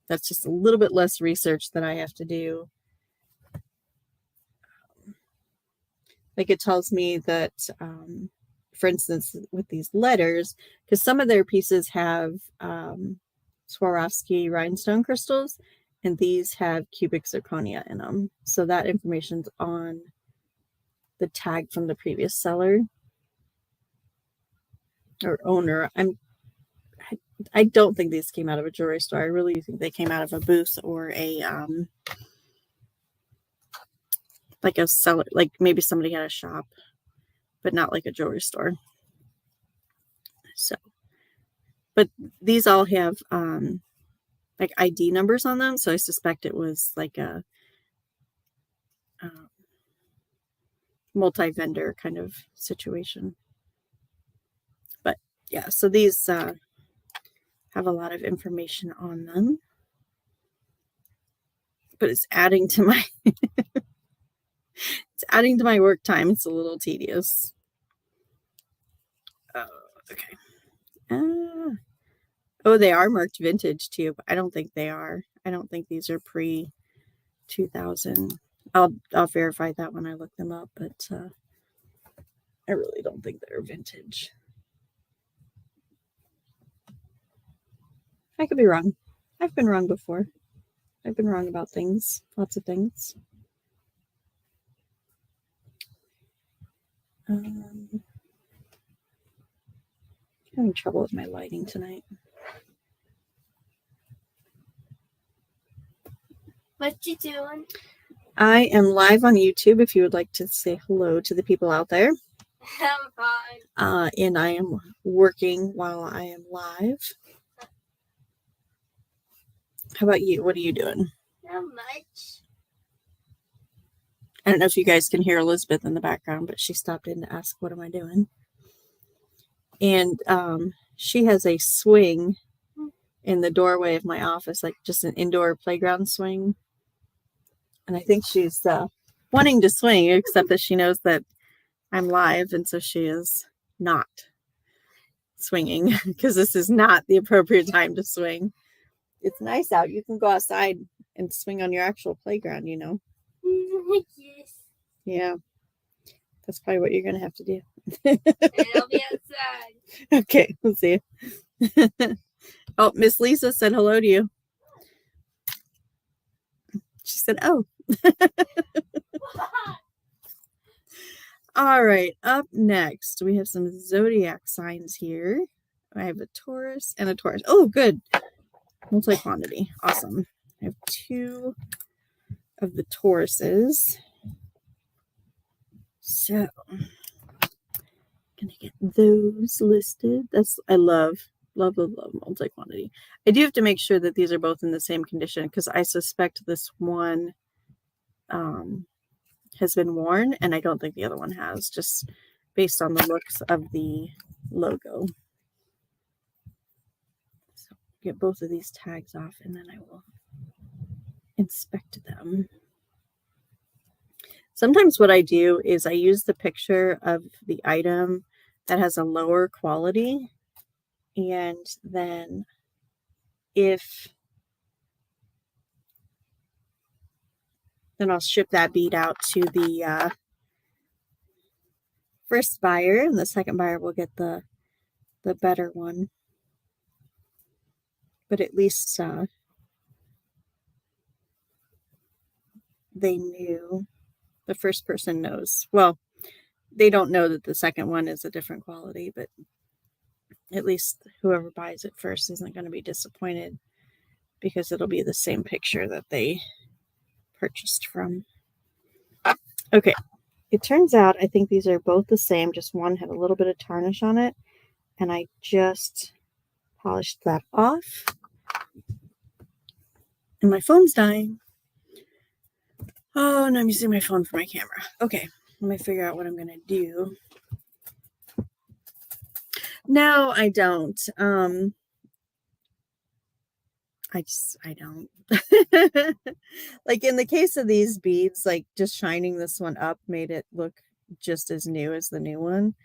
That's just a little bit less research that I have to do. Like it tells me that, for instance, with ththese letters, because some of their pieces have Swarovski rhinestone crystals, and these have cubic zirconia in them. So that information's on the tag from the previous seller or owner. I don't think these came out of a jewelry store. I really think they came out of a booth or a like a seller, like maybe somebody had a shop, but not like a jewelry store. So, but these all have like ID numbers on them, so I suspect it was like a multi-vendor kind of situation. But yeah, so these have a lot of information on them, but it's adding to my it's adding to my work time. It's a little tedious. Okay. Oh, they are marked vintage too, but I don't think they are. I don't think these are pre 2000. I'll verify that when I look them up, but I really don't think they're vintage. I could be wrong. I've been wrong before. I've been wrong about things, lots of things. Having trouble with my lighting tonight. What you doing? I am live on YouTube if you would like to say hello to the people out there. I'm fine. And I am working while I am live. How about you? What are you doing? Not much. I don't know if you guys can hear Elizabeth in the background, but she stopped in to ask, what am I doing? And she has a swing in the doorway of my office, like just an indoor playground swing. And I think she's wanting to swing, except that she knows that I'm live, and so she is not swinging because this is not the appropriate time to swing. It's nice out. You can go outside and swing on your actual playground, you know. Yes. Yeah. That's probably what you're going to have to do. And I'll be outside. Okay, let's see. Oh, Miss Lisa said hello to you. She said, oh. All right, up next, we have some zodiac signs here. I have a Taurus and a Taurus. Oh, good. Multi-quantity. Awesome. I have 2 of the Tauruses. So, gonna get those listed. I love multi-quantity. I do have to make sure that these are both in the same condition because I suspect this one has been worn and I don't think the other one has, just based on the looks of the logo. So get both of these tags off and then I will inspect them. Sometimes what I do is I use the picture of the item that has a lower quality, and then if Then I'll ship that bead out to the first buyer, and the second buyer will get the better one. But at least they knew. The first person knows. Well, they don't know that the second one is a different quality, but at least whoever buys it first isn't going to be disappointed because it'll be the same picture that they purchased from. Okay, it turns out I think these are both the same, just one had a little bit of tarnish on it, and I just polished that off. And my phone's dying. Oh, and I'm using my phone for my camera. Okay, let me figure out what I'm going to do. No, I don't. I don't. Like in the case of these beads, like just shining this one up made it look just as new as the new one.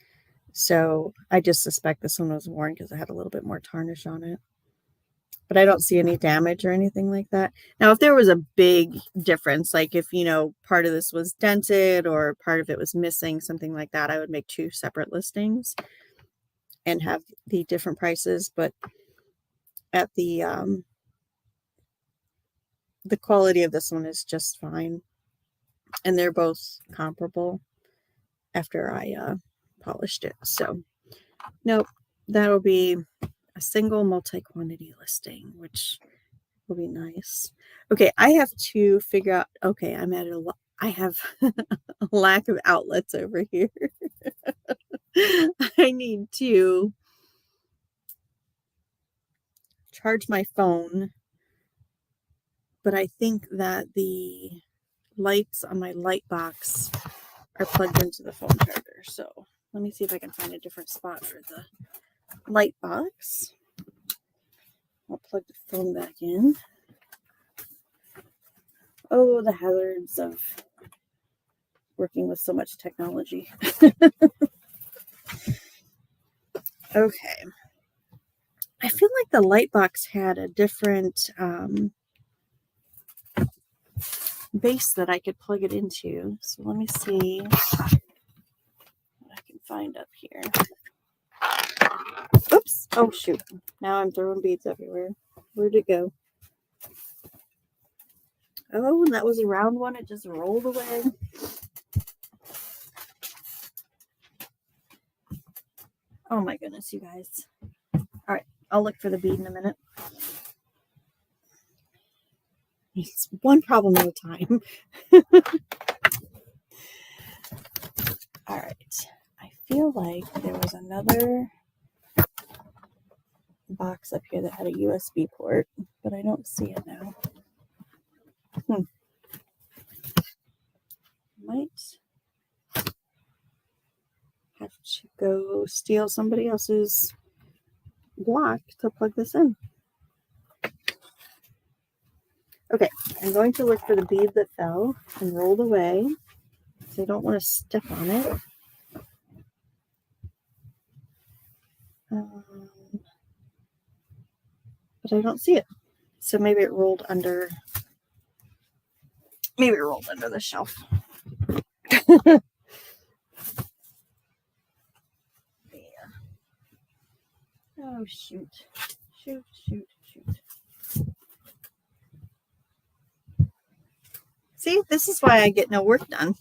So I just suspect this one was worn because it had a little bit more tarnish on it. But I don't see any damage or anything like that. Now, if there was a big difference, like if, you know, part of this was dented or part of it was missing, something like that, I would make 2 separate listings and have the different prices. But at the quality of this one is just fine. And they're both comparable after I polished it. So, nope, that'll be a single multi-quantity listing, which will be nice. Okay, I have to figure out, okay, I have a lack of outlets over here. I need to charge my phone, but I think that the lights on my light box are plugged into the phone charger. So let me see if I can find a different spot for the light box. I'll plug the phone back in. Oh, the hazards of working with so much technology. Okay. I feel like the light box had a different base that I could plug it into. So let me see what I can find up here. Oops. Oh, shoot. Now I'm throwing beads everywhere. Where'd it go? Oh, that was a round one. It just rolled away. Oh my goodness, you guys. All right. I'll look for the bead in a minute. It's one problem at a time. All right. I feel like there was another box up here that had a USB port, but I don't see it now. Might have to go steal somebody else's block to plug this in. Okay, I'm going to look for the bead that fell and rolled away, so I don't want to step on it. But I don't see it. So maybe it rolled under the shelf. Yeah. Oh, shoot. Shoot. See, this is why I get no work done.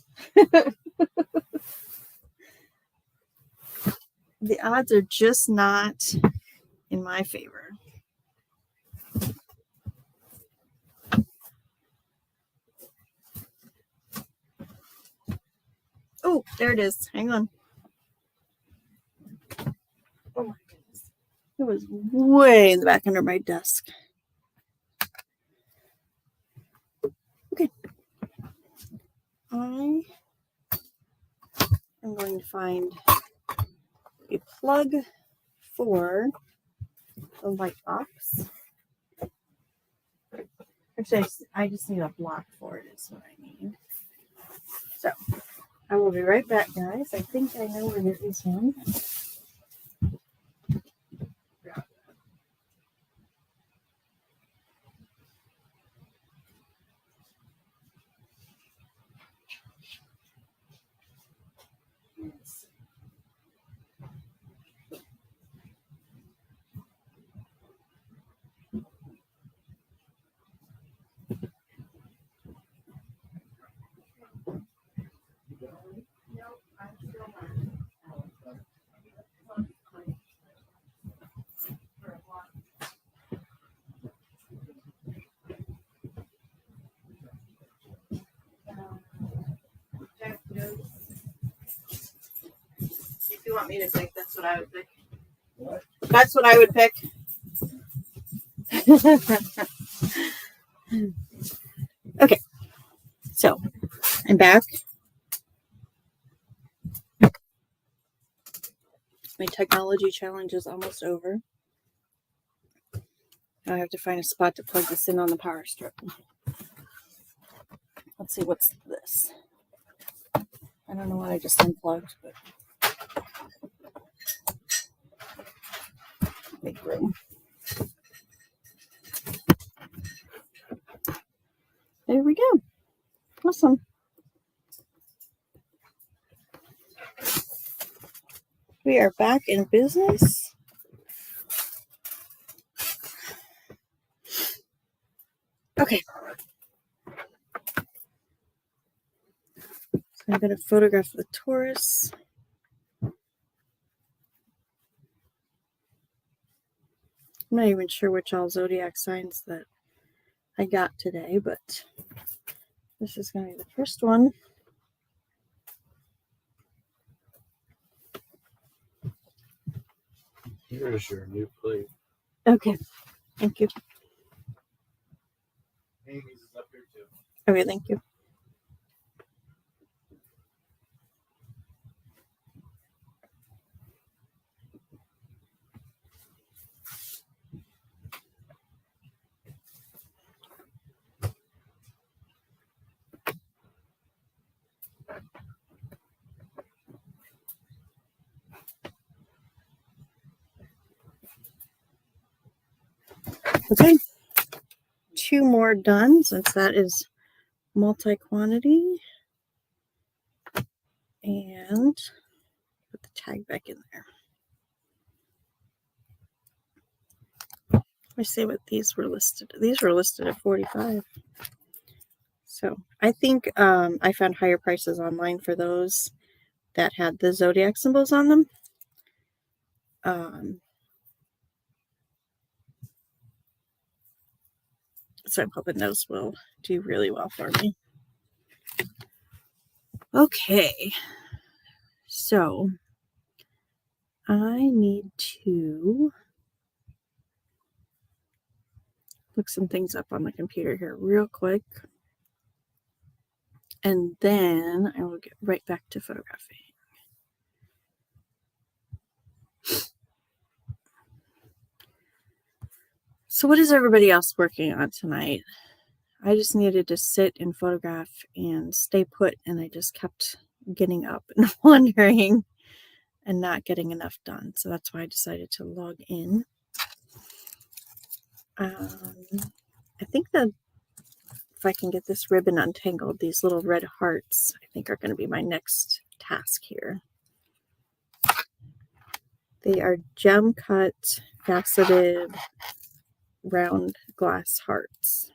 The odds are just not in my favor. Oh, there it is. Hang on. Oh my goodness. It was way in the back under my desk. Okay. I am going to find a plug for the light box. Actually, I just need a block for it is what I need. So, I will be right back, guys. I think I know where there is one. you want me to pick, that's what I would pick. What? That's what I would pick. Okay, so I'm back. My technology challenge is almost over. Now I have to find a spot to plug this in on the power strip. Let's see, what's this? I don't know what I just unplugged, but big room. There we go. Awesome. We are back in business. Okay. So I'm going to photograph the Taurus. I'm not even sure which all zodiac signs that I got today, but this is going to be the first one. Here's your new plate. Okay. Thank you. Amy's is up here too. Okay, thank you. Okay. 2 more done, since that is multi-quantity. And put the tag back in there. Let me see what these were listed. These were listed at $45. So I think I found higher prices online for those that had the zodiac symbols on them. So I'm hoping those will do really well for me. Okay. So I need to look some things up on the computer here real quick. And then I will get right back to photographing. So what is everybody else working on tonight? I just needed to sit and photograph and stay put, and I just kept getting up and wandering and not getting enough done. So that's why I decided to log in. I think that if I can get this ribbon untangled, these little red hearts, I think are going to be my next task here. They are gem cut, faceted, round glass hearts.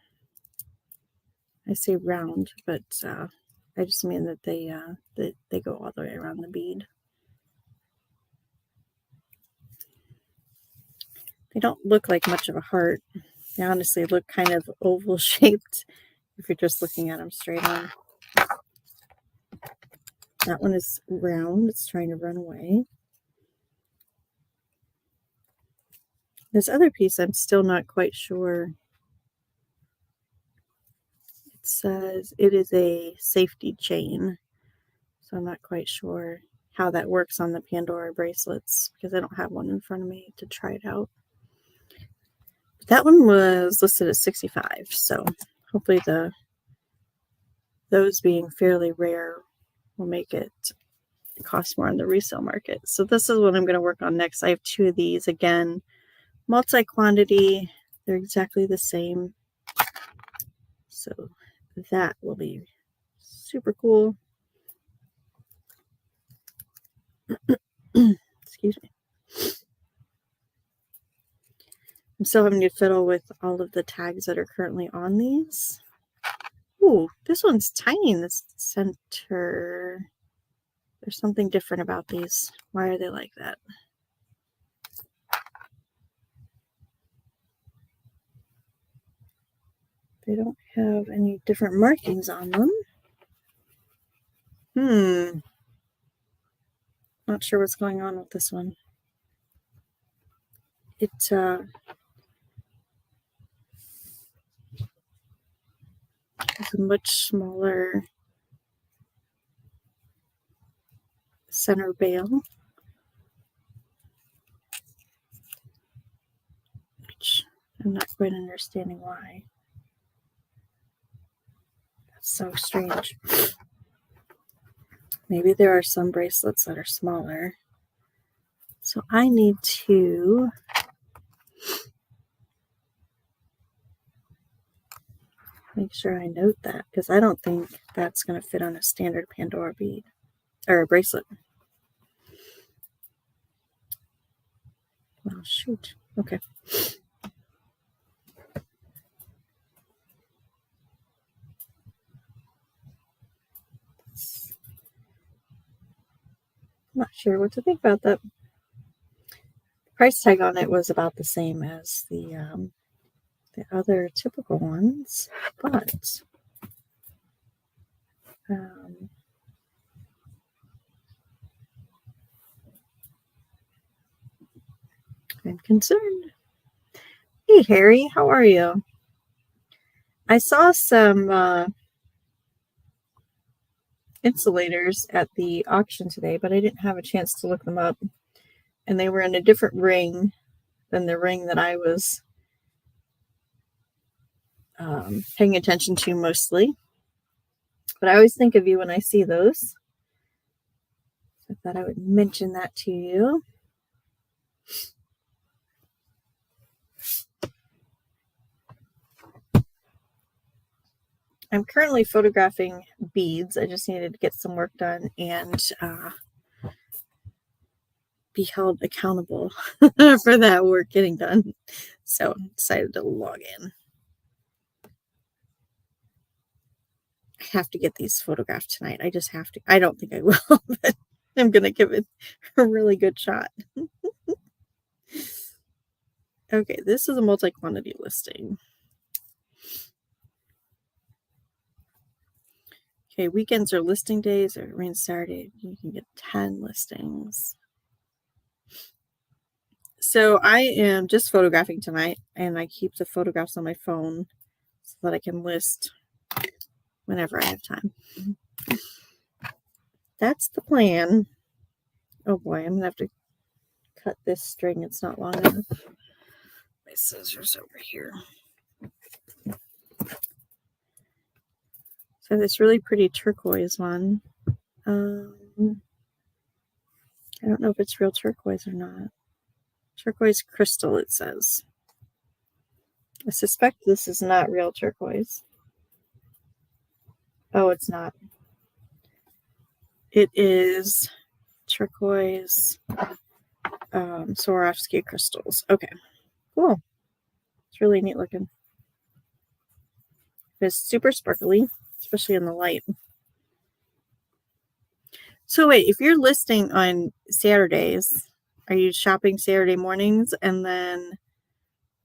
I say round, but I just mean that they go all the way around the bead. They don't look like much of a heart. They honestly look kind of oval shaped if you're just looking at them straight on. That one is round. It's trying to run away. This other piece, I'm still not quite sure. It says it is a safety chain. So I'm not quite sure how that works on the Pandora bracelets because I don't have one in front of me to try it out. That one was listed at $65, so hopefully those being fairly rare will make it cost more on the resale market. So this is what I'm going to work on next. I have 2 of these, again, multi-quantity. They're exactly the same. So that will be super cool. Excuse me. I'm still having to fiddle with all of the tags that are currently on these. Ooh, this one's tiny in the center. There's something different about these. Why are they like that? They don't have any different markings on them. Not sure what's going on with this one. It has a much smaller center bail, which I'm not quite understanding why. That's so strange. Maybe there are some bracelets that are smaller. So I need to make sure I note that, because I don't think that's going to fit on a standard Pandora bead or a bracelet. Well, shoot. Okay. I'm not sure what to think about that. The price tag on it was about the same as the other typical ones, but I'm concerned. Hey, Harry, how are you? I saw some insulators at the auction today, but I didn't have a chance to look them up. And they were in a different ring than the ring that I was paying attention to mostly. But I always think of you when I see those. So I thought I would mention that to you. I'm currently photographing beads. I just needed to get some work done and be held accountable for that work getting done. So I decided to log in. I have to get these photographed tonight. I just have to. I don't think I will, but I'm going to give it a really good shot. Okay, this is a multi-quantity listing. Okay, weekends are listing days, or rain Saturday. You can get 10 listings. So I am just photographing tonight, and I keep the photographs on my phone so that I can list whenever I have time. That's the plan. Oh boy, I'm going to have to cut this string. It's not long enough. My scissors over here. So this really pretty turquoise one. I don't know if it's real turquoise or not. Turquoise crystal, it says. I suspect this is not real turquoise. Oh, it's not. It is turquoise Swarovski crystals. Okay, cool. It's really neat looking. It's super sparkly, especially in the light. So wait, if you're listing on Saturdays, are you shopping Saturday mornings and then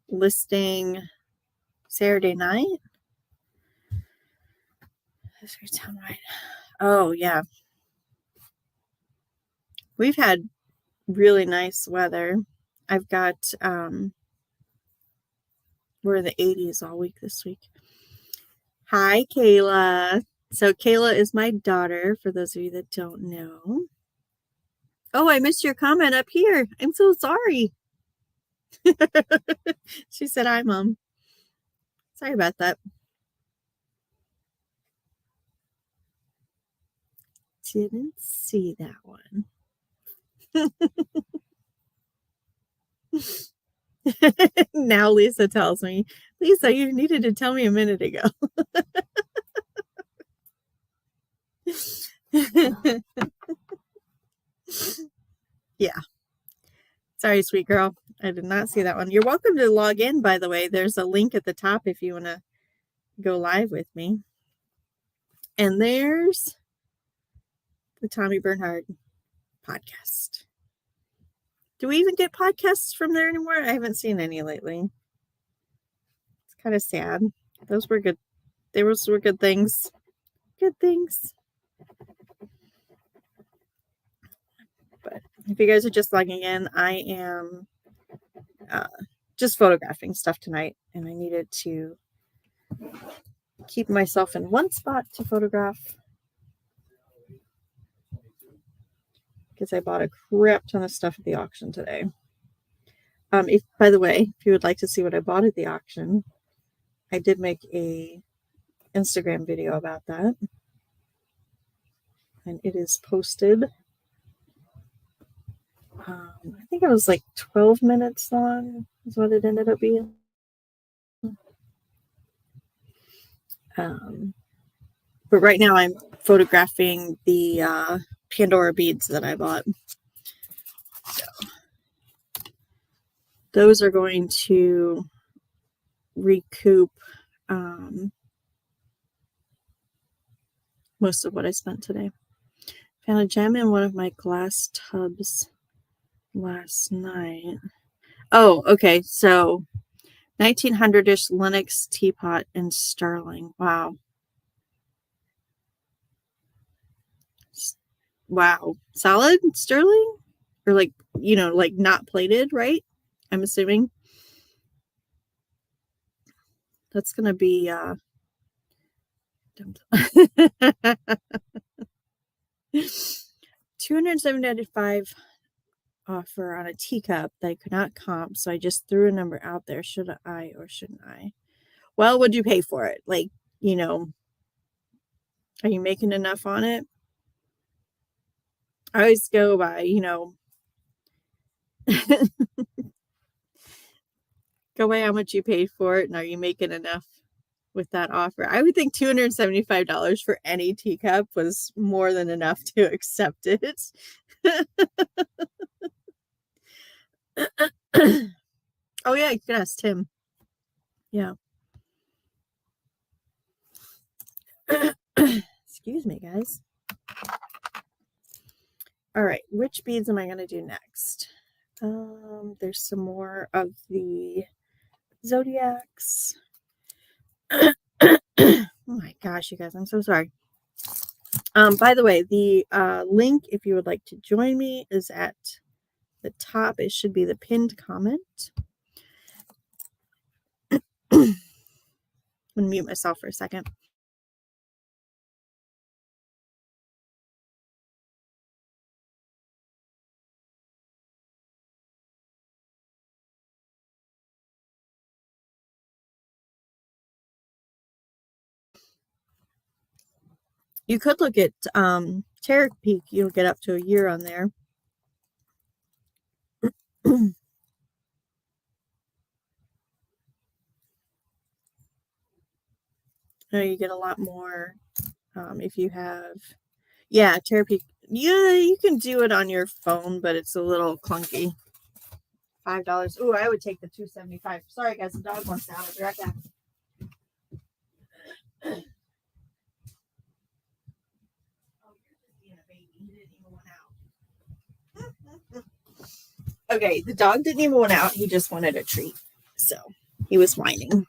listing Saturday night? That's your town right. Oh yeah. We've had really nice weather. I've got we're in the 80s all week this week. Hi, Kayla. So Kayla is my daughter, for those of you that don't know. Oh, I missed your comment up here. I'm so sorry. She said, hi, Mom. Sorry about that. Didn't see that one. Now Lisa tells me, Lisa, you needed to tell me a minute ago. Yeah. Sorry, sweet girl. I did not see that one. You're welcome to log in, by the way. There's a link at the top if you want to go live with me. And there's the Tommy Bernhard podcast. Do we even get podcasts from there anymore? I haven't seen any lately. It's kind of sad. Those were good. Those were good things. Good things. But if you guys are just logging in, I am just photographing stuff tonight, and I needed to keep myself in one spot to photograph because I bought a crap ton of stuff at the auction today. If, by the way, if you would like to see what I bought at the auction, I did make a Instagram video about that, and it is posted. I think it was like 12 minutes long is what it ended up being. But right now I'm photographing the Pandora beads that I bought. So those are going to recoup most of what I spent today. Found a gem in one of my glass tubs last night. Oh, okay. So 1900-ish Lenox teapot in sterling. Wow. Wow. Solid sterling? Or like, you know, like not plated, right? I'm assuming. That's going to be $275 offer on a teacup that I could not comp, so I just threw a number out there. Should I or shouldn't I? Well, would you pay for it? Like, you know, are you making enough on it? I always go by, you know, go by how much you paid for it, and are you making enough with that offer? I would think $275 for any teacup was more than enough to accept it. Oh yeah, you can ask Tim. Yeah. Excuse me, guys. All right, which beads am I going to do next? There's some more of the zodiacs. Oh my gosh, you guys, I'm so sorry. By the way, the link, if you would like to join me, is at the top. It should be the pinned comment. I'm going to mute myself for a second. You could look at Terra Peak. You'll get up to a year on there. You get a lot more if you have, yeah, Terra Peak. Yeah, you can do it on your phone, but it's a little clunky. $5. Oh, I would take the $275. Sorry, guys, the dog wants out. I'll be right back. Okay, the dog didn't even want out. He just wanted a treat. So he was whining.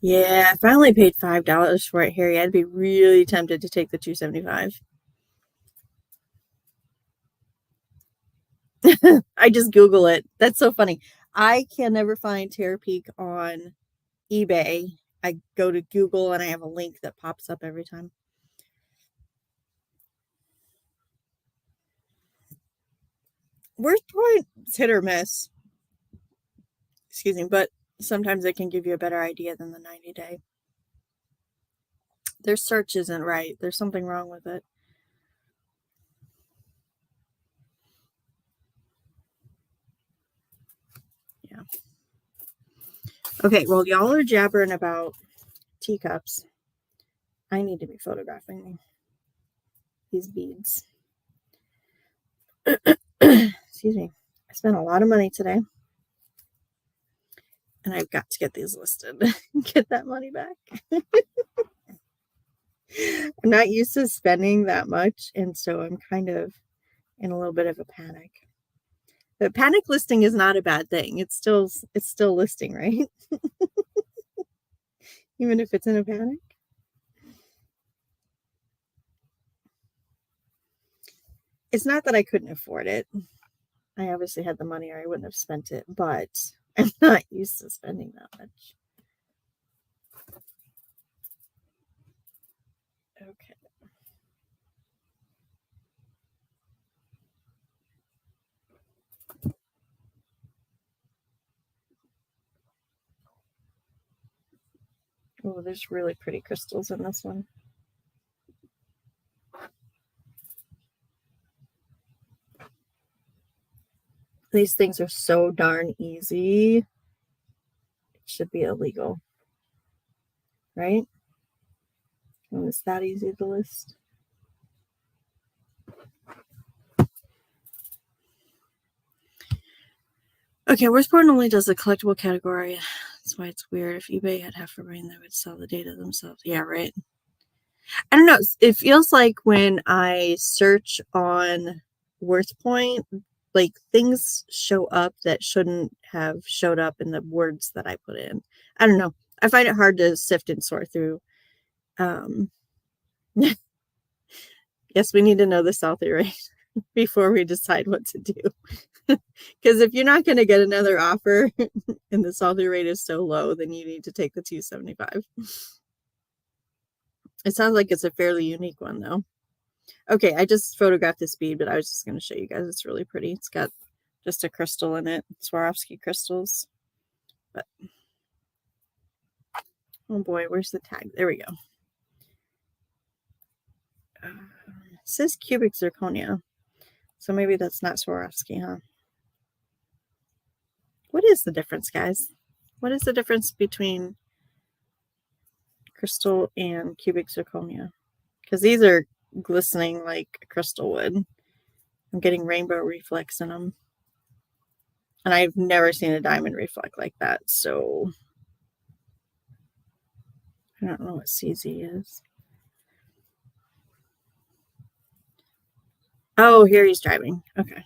Yeah, if I only paid $5 for it, Harry, I'd be really tempted to take the $275. I just Google it. That's so funny. I can never find Terra Peak on eBay. I go to Google and I have a link that pops up every time. Worst point is hit or miss. Excuse me, but sometimes it can give you a better idea than the 90-day. Their search isn't right. There's something wrong with it. Yeah. Okay, well, y'all are jabbering about teacups. I need to be photographing these beads. Excuse me. I spent a lot of money today. And I've got to get these listed. Get that money back. I'm not used to spending that much, and so I'm kind of in a little bit of a panic. But panic listing is not a bad thing. It's still listing, right? Even if it's in a panic. It's not that I couldn't afford it. I obviously had the money or I wouldn't have spent it, but I'm not used to spending that much. Okay. Oh, there's really pretty crystals in this one. These things are so darn easy. It should be illegal, right? When it's that easy to list. Okay, Westport only does the collectible category. That's why it's weird. If eBay had half a brain, they would sell the data themselves. Yeah, right. I don't know. It feels like when I search on WorthPoint, like things show up that shouldn't have showed up in the words that I put in. I don't know. I find it hard to sift and sort through. Yes, we need to know the Southie rate before we decide what to do. Because if you're not going to get another offer and the Southie rate is so low, then you need to take the 275. It sounds like it's a fairly unique one, though. Okay, I just photographed this bead, but I was just going to show you guys. It's really pretty. It's got just a crystal in it. Swarovski crystals. But oh boy, where's the tag? There we go. It says cubic zirconia. So maybe that's not Swarovski, huh? What is the difference, guys? What is the difference between crystal and cubic zirconia? Because these are glistening like crystal would. I'm getting rainbow reflex in them. And I've never seen a diamond reflect like that, so I don't know what CZ is. Oh, here he's driving. Okay.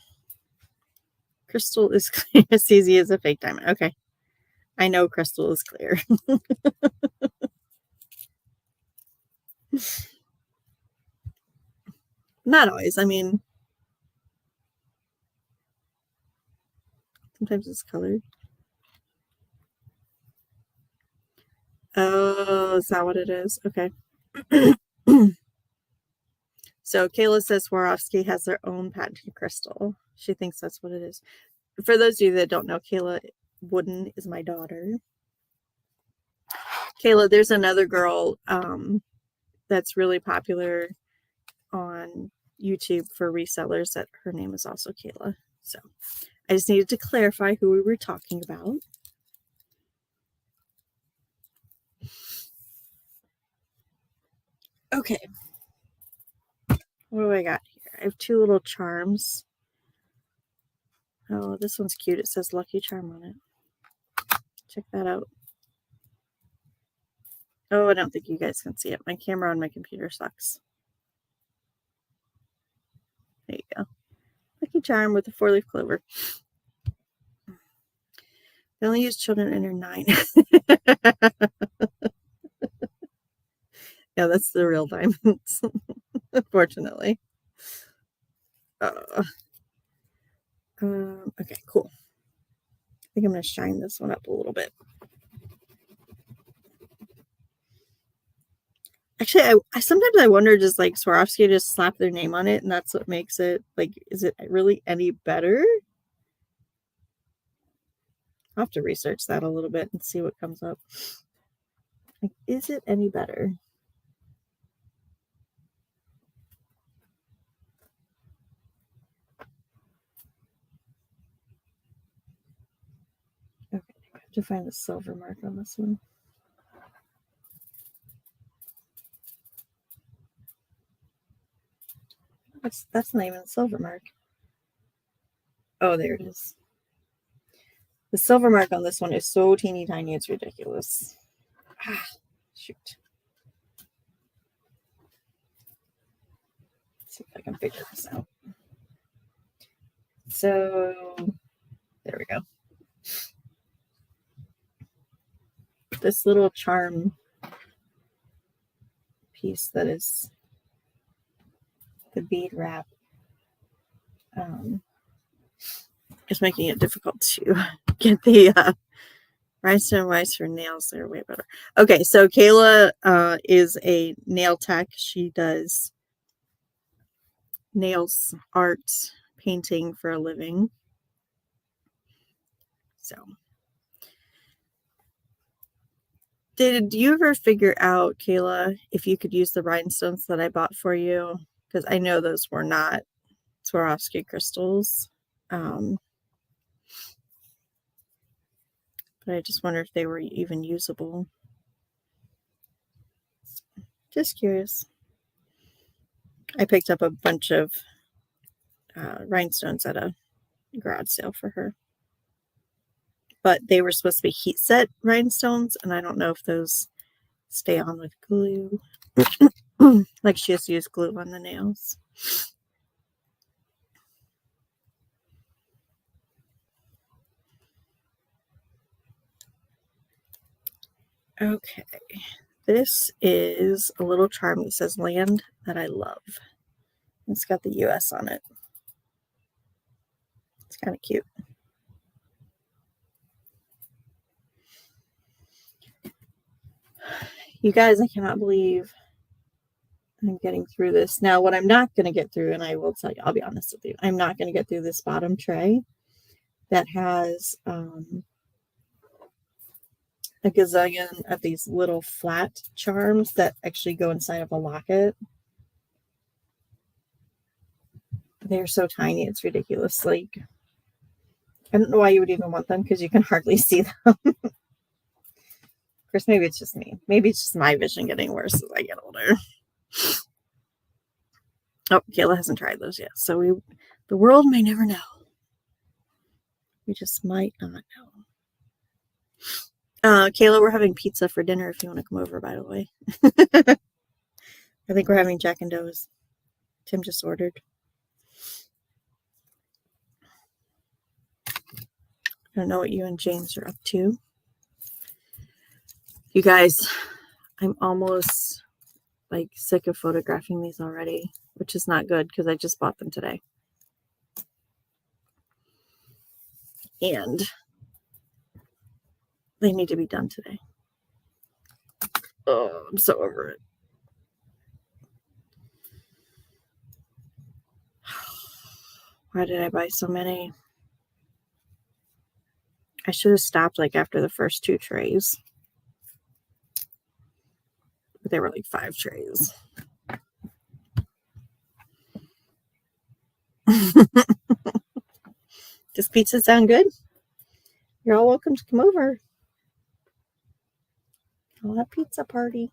Crystal is clear. CZ is a fake diamond. Okay. I know crystal is clear. Not always. I mean, sometimes it's colored. Oh, is that what it is? Okay. So Kayla says Swarovski has their own patented crystal. She thinks that's what it is. For those of you that don't know, Kayla Wooden is my daughter. Kayla, there's another girl that's really popular on YouTube for resellers that her name is also Kayla. So I just needed to clarify who we were talking about. Okay. What do I got here? I have two little charms. Oh, this one's cute. It says Lucky Charm on it. Check that out. Oh, I don't think you guys can see it. My camera on my computer sucks. There you go. Lucky Charm with a 4-leaf clover. They only use children under 9. Yeah, that's the real diamonds, unfortunately. Okay, cool. I think I'm going to shine this one up a little bit. Actually, I sometimes I wonder, does like Swarovski just slap their name on it and that's what makes it, like, is it really any better? I'll have to research that a little bit and see what comes up. Like, is it any better? Okay, I have to find the silver mark on this one. That's not even a silver mark. Oh, there it is. The silver mark on this one is so teeny tiny, it's ridiculous. Ah, shoot. Let's see if I can figure this out. So, there we go. This little charm piece that is the bead wrap It's making it difficult to get the rhinestone wise for nails. They're way better. Okay, so Kayla is a nail tech. She does nails, art, painting for a living. So, did you ever figure out, Kayla, if you could use the rhinestones that I bought for you? Because I know those were not Swarovski crystals. But I just wonder if they were even usable. Just curious. I picked up a bunch of rhinestones at a garage sale for her. But they were supposed to be heat set rhinestones, and I don't know if those stay on with glue. Like she has used glue on the nails. Okay, this is a little charm that says land that I love. It's got the US on it. It's kind of cute. You guys, I cannot believe I'm getting through this. Now, what I'm not going to get through, and I will tell you, I'll be honest with you, I'm not going to get through this bottom tray that has a gazillion of these little flat charms that actually go inside of a locket. They're so tiny, it's ridiculous. Like, I don't know why you would even want them because you can hardly see them. Of course, maybe it's just me. Maybe it's just my vision getting worse as I get older. Oh, Kayla hasn't tried those yet. So the world may never know. We just might not know. Kayla, we're having pizza for dinner if you want to come over, by the way. I think we're having Jack and Doe's. Tim just ordered. I don't know what you and James are up to. You guys, I'm almost like sick of photographing these already, which is not good because I just bought them today. And they need to be done today. Oh, I'm so over it. Why did I buy so many? I should have stopped like after the first 2 trays. But they were like 5 trays. Does pizza sound good? You're all welcome to come over. I'll have pizza party.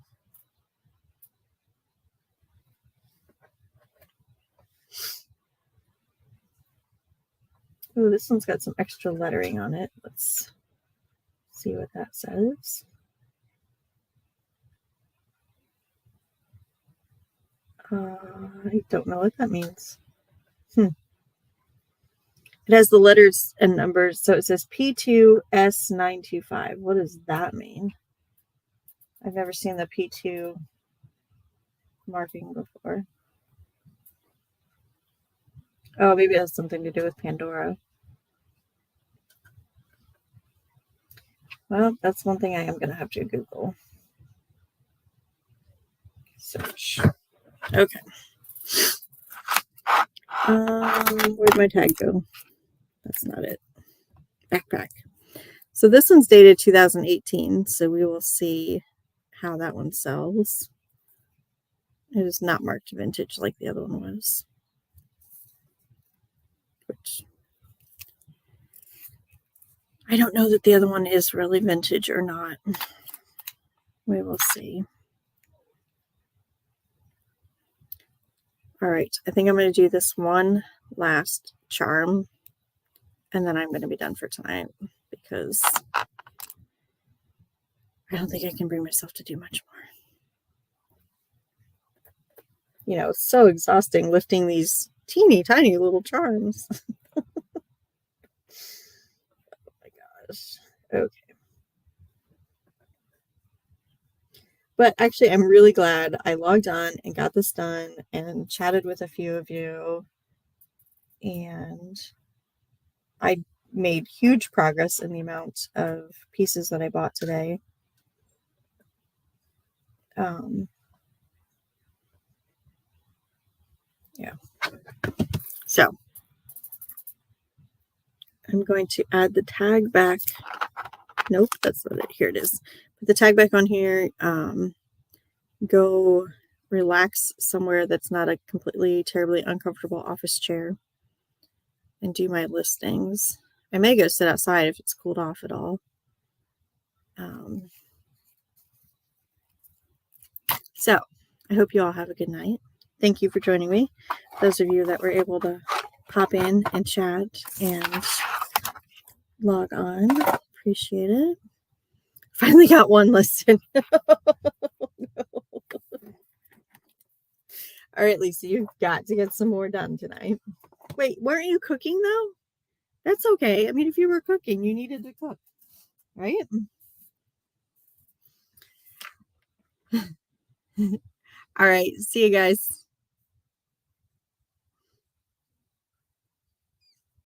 Oh, this one's got some extra lettering on it. Let's see what that says. I don't know what that means. It has the letters and numbers. So it says P2S925. What does that mean? I've never seen the P2 marking before. Oh, maybe it has something to do with Pandora. Well, that's one thing I am going to have to Google. Search. Okay. Where'd my tag go? That's not it. Backpack. So this one's dated 2018, so we will see how that one sells. It is not marked vintage like the other one was. Which I don't know that the other one is really vintage or not. We will see. All right, I think I'm going to do this one last charm, and then I'm going to be done for tonight because I don't think I can bring myself to do much more. You know, it's so exhausting lifting these teeny tiny little charms. Oh my gosh. Okay. But actually, I'm really glad I logged on and got this done and chatted with a few of you. and I made huge progress in the amount of pieces that I bought today. Yeah. So I'm going to add the tag back. Nope, that's not it. Here it is. Put the tag back on here. Go relax somewhere that's not a completely terribly uncomfortable office chair and do my listings. I may go sit outside if it's cooled off at all. So I hope you all have a good night. Thank you for joining me. Those of you that were able to pop in and chat and log on, appreciate it. Finally got one listen. All right, Lisa, you've got to get some more done tonight. Wait, weren't you cooking though? That's okay. I mean, if you were cooking, you needed to cook, right? All right. See you guys.